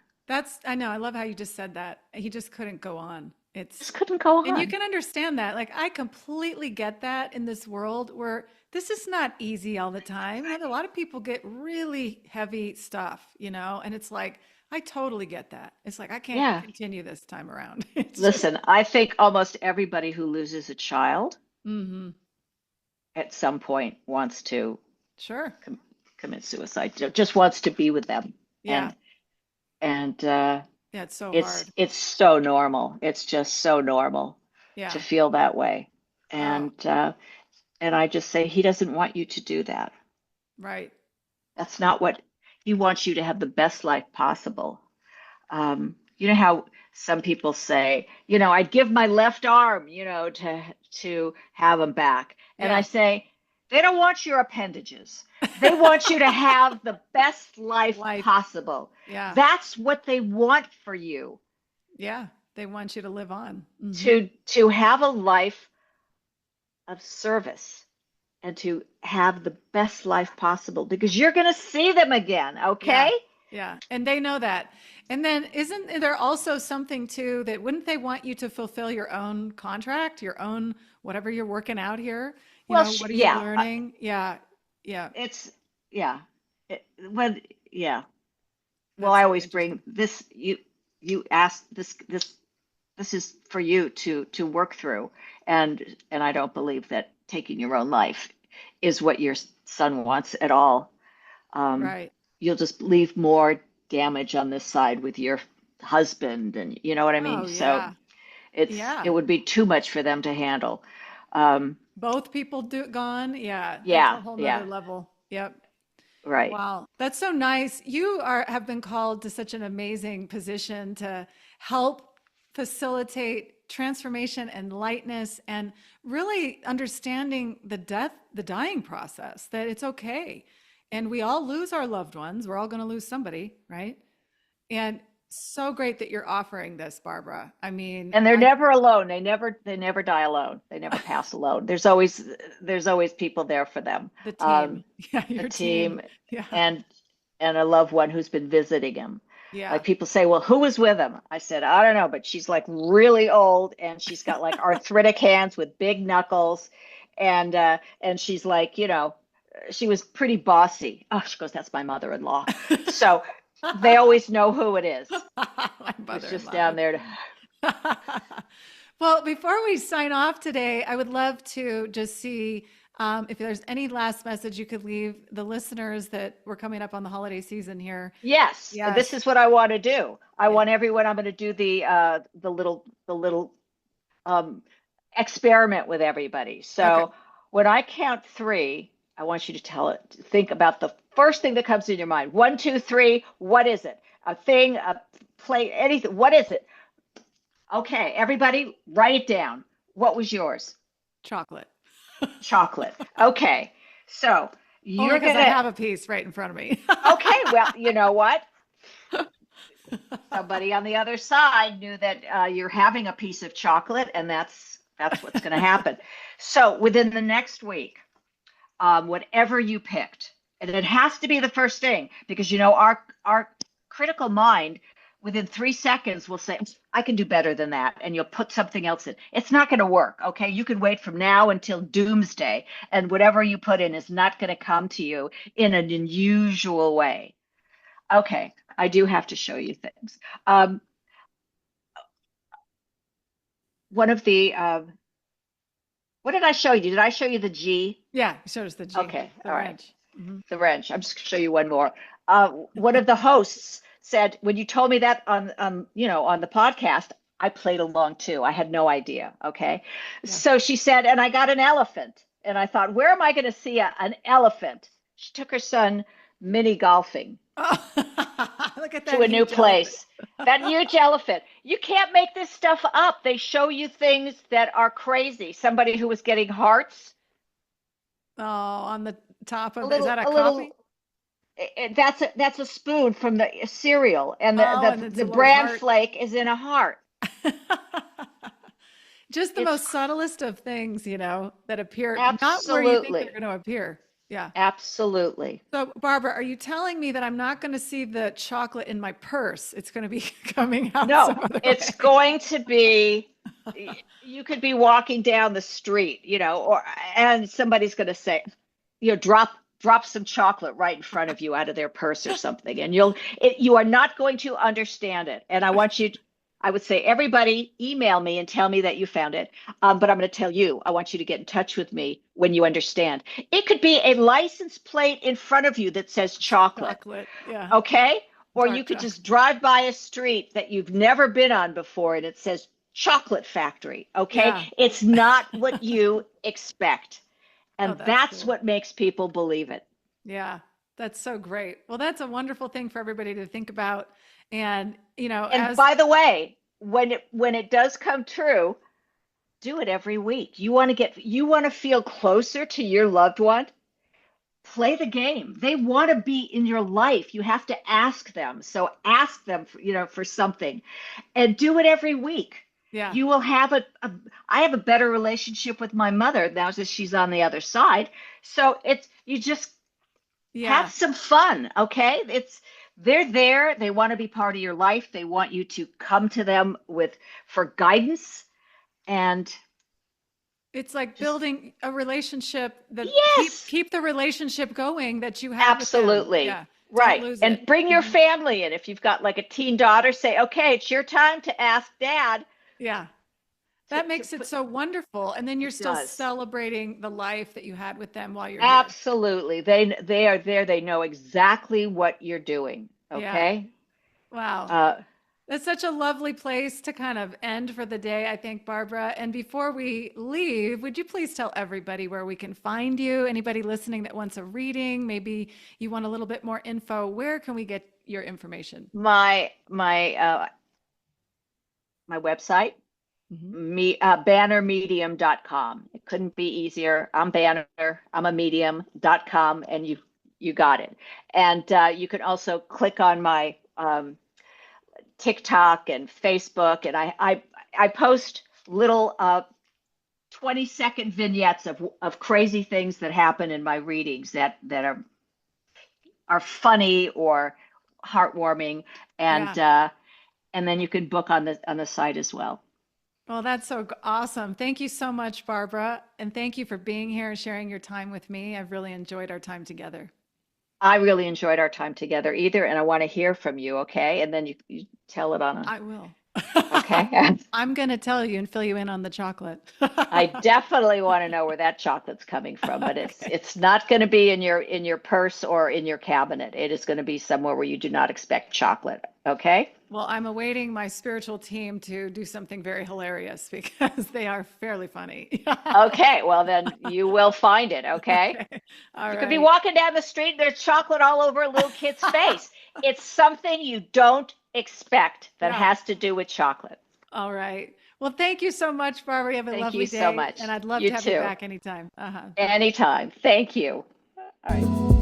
[SPEAKER 1] I know. I love how you just said that. He just couldn't go on.
[SPEAKER 2] Just couldn't go
[SPEAKER 1] And you
[SPEAKER 2] on.
[SPEAKER 1] can understand that. Like, I completely get that in this world where this is not easy all the time. A lot of people get really heavy stuff, and it's like, I totally get that. It's like, I can't
[SPEAKER 2] Yeah.
[SPEAKER 1] continue this time around. It's just,
[SPEAKER 2] Listen, I think almost everybody who loses a child
[SPEAKER 1] hmm.
[SPEAKER 2] at some point wants to
[SPEAKER 1] Sure.
[SPEAKER 2] com commit suicide. Just wants to be with them.
[SPEAKER 1] Yeah.
[SPEAKER 2] And and
[SPEAKER 1] Yeah. It's so
[SPEAKER 2] it's
[SPEAKER 1] hard.
[SPEAKER 2] it's so normal. It's just so normal to
[SPEAKER 1] Yeah.
[SPEAKER 2] feel that way.
[SPEAKER 1] Oh,
[SPEAKER 2] And I just say he doesn't want you to do that.
[SPEAKER 1] right.
[SPEAKER 2] That's not what he wants. You to have the best life possible. You know how some people say, I'd give my left arm, to have them back. And I
[SPEAKER 1] Yeah.
[SPEAKER 2] say, they don't want your appendages. They want you to have the best life
[SPEAKER 1] Life.
[SPEAKER 2] possible.
[SPEAKER 1] Yeah.
[SPEAKER 2] That's what they want for you,
[SPEAKER 1] Yeah. They want you to live on.
[SPEAKER 2] to have a life of service and to have the best life possible because you're going to see them again, okay?
[SPEAKER 1] Yeah. Yeah. And they know that. And then isn't there also something too that wouldn't they want you to fulfill your own contract, your own whatever you're working out here?
[SPEAKER 2] Well,
[SPEAKER 1] What are you
[SPEAKER 2] yeah,
[SPEAKER 1] learning? Yeah. Yeah.
[SPEAKER 2] it's yeah. When yeah. Well,
[SPEAKER 1] That's
[SPEAKER 2] I
[SPEAKER 1] so
[SPEAKER 2] always
[SPEAKER 1] interesting.
[SPEAKER 2] bring this. You asked this is for you to work through, and I don't believe that taking your own life is what your son wants at all. Um,
[SPEAKER 1] Right.
[SPEAKER 2] you'll just leave more damage on this side with your husband, and you know what I mean.
[SPEAKER 1] Oh,
[SPEAKER 2] So
[SPEAKER 1] yeah.
[SPEAKER 2] it
[SPEAKER 1] Yeah.
[SPEAKER 2] would be too much for them to handle. Um,
[SPEAKER 1] Both people gone. Yeah. That's a
[SPEAKER 2] yeah,
[SPEAKER 1] whole nother
[SPEAKER 2] yeah,
[SPEAKER 1] level. Yep.
[SPEAKER 2] right.
[SPEAKER 1] Wow, that's so nice. You have been called to such an amazing position to help facilitate transformation and lightness and really understanding the dying process, that it's okay. And we all lose our loved ones. We're all going to lose somebody, right? And so great that you're offering this, Barbara. I mean,
[SPEAKER 2] And they're never alone. They never die alone. They never pass alone. There's always people there for them.
[SPEAKER 1] the team.
[SPEAKER 2] Um,
[SPEAKER 1] Yeah,
[SPEAKER 2] the
[SPEAKER 1] your team.
[SPEAKER 2] team
[SPEAKER 1] Yeah.
[SPEAKER 2] and a loved one who's been visiting him.
[SPEAKER 1] Yeah.
[SPEAKER 2] Like people say, well, who was with him? I said, I don't know, but she's like really old and she's got like arthritic hands with big knuckles, and she's like, she was pretty bossy. Oh, she goes, that's my mother-in-law. So they always know who it is.
[SPEAKER 1] My
[SPEAKER 2] Who's just
[SPEAKER 1] mother-in-law.
[SPEAKER 2] down there to
[SPEAKER 1] Well, before we sign off today, I would love to just see if there's any last message you could leave the listeners that we're coming up on the holiday season here.
[SPEAKER 2] Yes, this
[SPEAKER 1] Yes.
[SPEAKER 2] is what I want to do. I
[SPEAKER 1] Yeah.
[SPEAKER 2] want everyone. I'm going to do the little um, experiment with everybody.
[SPEAKER 1] Okay.
[SPEAKER 2] So when I count three, I want you to think about the first thing that comes in your mind. One, two, three. What is it? A thing, a plate, anything. What is it? Okay, everybody, write it down. What was yours?
[SPEAKER 1] Chocolate.
[SPEAKER 2] Chocolate. Okay, so
[SPEAKER 1] Only
[SPEAKER 2] you're
[SPEAKER 1] because I
[SPEAKER 2] gonna.
[SPEAKER 1] have a piece right in front of me.
[SPEAKER 2] Okay, well, you know what? Somebody on the other side knew that you're having a piece of chocolate, and that's what's going to happen. So within the next week, whatever you picked, and it has to be the first thing because our critical mind within 3 seconds will say, I can do better than that, and you'll put something else in. It's not going to work. Okay, you can wait from now until doomsday, and whatever you put in is not going to come to you in an unusual way. Okay, I do have to show you things. Um, one of the what did I show you? Did I show you the G?
[SPEAKER 1] Yeah, you showed us the G,
[SPEAKER 2] Okay,
[SPEAKER 1] the
[SPEAKER 2] all right.
[SPEAKER 1] wrench. Hmm.
[SPEAKER 2] The wrench. I'm just going to show you one more. One of the hosts said when you told me that on the podcast, I played along too. I had no idea. Okay,
[SPEAKER 1] Yeah.
[SPEAKER 2] so she said, and I got an elephant, and I thought, where am I going to see an elephant? She took her son mini golfing
[SPEAKER 1] Oh, look at
[SPEAKER 2] to
[SPEAKER 1] that
[SPEAKER 2] a new
[SPEAKER 1] huge elephant.
[SPEAKER 2] place. That huge elephant. You can't make this stuff up. They show you things that are crazy. Somebody who was getting hearts,
[SPEAKER 1] Oh, on the top
[SPEAKER 2] a
[SPEAKER 1] of, is
[SPEAKER 2] little,
[SPEAKER 1] that a
[SPEAKER 2] a
[SPEAKER 1] coffee?
[SPEAKER 2] little. That's a spoon from the cereal, and the,
[SPEAKER 1] Oh, and
[SPEAKER 2] the
[SPEAKER 1] it's a
[SPEAKER 2] the
[SPEAKER 1] little
[SPEAKER 2] bran
[SPEAKER 1] heart.
[SPEAKER 2] flake is in a heart.
[SPEAKER 1] Just the
[SPEAKER 2] It's
[SPEAKER 1] most subtlest of things, that appear not where you think they're
[SPEAKER 2] absolutely,
[SPEAKER 1] going to appear. Yeah.
[SPEAKER 2] absolutely.
[SPEAKER 1] So, Barbara, are you telling me that I'm not going to see the chocolate in my purse? It's going to be coming out some
[SPEAKER 2] No,
[SPEAKER 1] other
[SPEAKER 2] it's
[SPEAKER 1] way.
[SPEAKER 2] going to be. You could be walking down the street, and somebody's going to say, drop some chocolate right in front of you out of their purse or something, and you are not going to understand it. And I would say, everybody email me and tell me that you found it. But I'm going to tell you, I want you to get in touch with me when you understand. It could be a license plate in front of you that says chocolate.
[SPEAKER 1] Chocolate. Yeah.
[SPEAKER 2] Okay? Or you
[SPEAKER 1] Dark
[SPEAKER 2] could just
[SPEAKER 1] chocolate.
[SPEAKER 2] drive by a street that you've never been on before and it says chocolate factory. Okay?
[SPEAKER 1] Yeah.
[SPEAKER 2] It's not what you expect.
[SPEAKER 1] Oh,
[SPEAKER 2] And
[SPEAKER 1] that's
[SPEAKER 2] that's
[SPEAKER 1] cool.
[SPEAKER 2] what makes people believe it.
[SPEAKER 1] Yeah. That's so great. Well, that's a wonderful thing for everybody to think about. And,
[SPEAKER 2] And
[SPEAKER 1] as
[SPEAKER 2] by the way, when it does come true, do it every week. You want to feel closer to your loved one. Play the game. They want to be in your life. You have to ask them. So ask them for something, and do it every week.
[SPEAKER 1] Yeah.
[SPEAKER 2] You will have I have a better relationship with my mother now that she's on the other side. So you just have
[SPEAKER 1] Yeah.
[SPEAKER 2] some fun, okay? They're there. They want to be part of your life. They want you to come to them for guidance and
[SPEAKER 1] It's like
[SPEAKER 2] just
[SPEAKER 1] building a relationship that
[SPEAKER 2] yes,
[SPEAKER 1] keep the relationship going that you had with them.
[SPEAKER 2] absolutely.
[SPEAKER 1] Yeah. Don't
[SPEAKER 2] Right.
[SPEAKER 1] lose it.
[SPEAKER 2] And bring your
[SPEAKER 1] Mhm.
[SPEAKER 2] family in. If you've got like a teen daughter, say, okay, it's your time to ask dad
[SPEAKER 1] Yeah. That
[SPEAKER 2] to
[SPEAKER 1] makes it
[SPEAKER 2] put
[SPEAKER 1] so wonderful. And then you're
[SPEAKER 2] it
[SPEAKER 1] still
[SPEAKER 2] does.
[SPEAKER 1] celebrating the life that you had with them while you're here.
[SPEAKER 2] Absolutely. They are there. They know exactly what you're doing.
[SPEAKER 1] Yeah.
[SPEAKER 2] Okay.
[SPEAKER 1] Wow.
[SPEAKER 2] Uh,
[SPEAKER 1] That's such a lovely place to kind of end for the day, I think, Barbara. And before we leave, would you please tell everybody where we can find you? Anybody listening that wants a reading, maybe you want a little bit more info, where can we get your information?
[SPEAKER 2] my website,
[SPEAKER 1] Hmm.
[SPEAKER 2] bannermedium.com. It couldn't be easier. I'm Banner. I'm a medium.com, and you got it. And you can also click on my TikTok and Facebook, and I post little 20-second vignettes of crazy things that happen in my readings that are funny or heartwarming,
[SPEAKER 1] Yeah.
[SPEAKER 2] and then you can book on the site as well.
[SPEAKER 1] Well, that's so awesome. Thank you so much, Barbara. And thank you for being here and sharing your time with me. I've really enjoyed our time together.
[SPEAKER 2] I really enjoyed our time together either, and I want to hear from you, okay? And then you tell it on
[SPEAKER 1] I will.
[SPEAKER 2] okay?
[SPEAKER 1] I'm going to tell you and fill you in on the chocolate.
[SPEAKER 2] I definitely want to know where that chocolate's coming from, but it's
[SPEAKER 1] Okay.
[SPEAKER 2] it's not going to be in your purse or in your cabinet. It is going to be somewhere where you do not expect chocolate, okay?
[SPEAKER 1] Well, I'm awaiting my spiritual team to do something very hilarious because they are fairly funny.
[SPEAKER 2] Okay, well then you will find it, okay?
[SPEAKER 1] Okay. All
[SPEAKER 2] You could be
[SPEAKER 1] right.
[SPEAKER 2] walking down the street and there's chocolate all over a little kid's face. It's something you don't expect that
[SPEAKER 1] Yeah.
[SPEAKER 2] has to do with chocolate.
[SPEAKER 1] All right. Well, thank you so much, Barbara. You have a
[SPEAKER 2] Thank you
[SPEAKER 1] lovely
[SPEAKER 2] so
[SPEAKER 1] day,
[SPEAKER 2] much.
[SPEAKER 1] and I'd love
[SPEAKER 2] You
[SPEAKER 1] to have you
[SPEAKER 2] too.
[SPEAKER 1] back anytime. Uh-huh.
[SPEAKER 2] Anytime. Thank you. All right.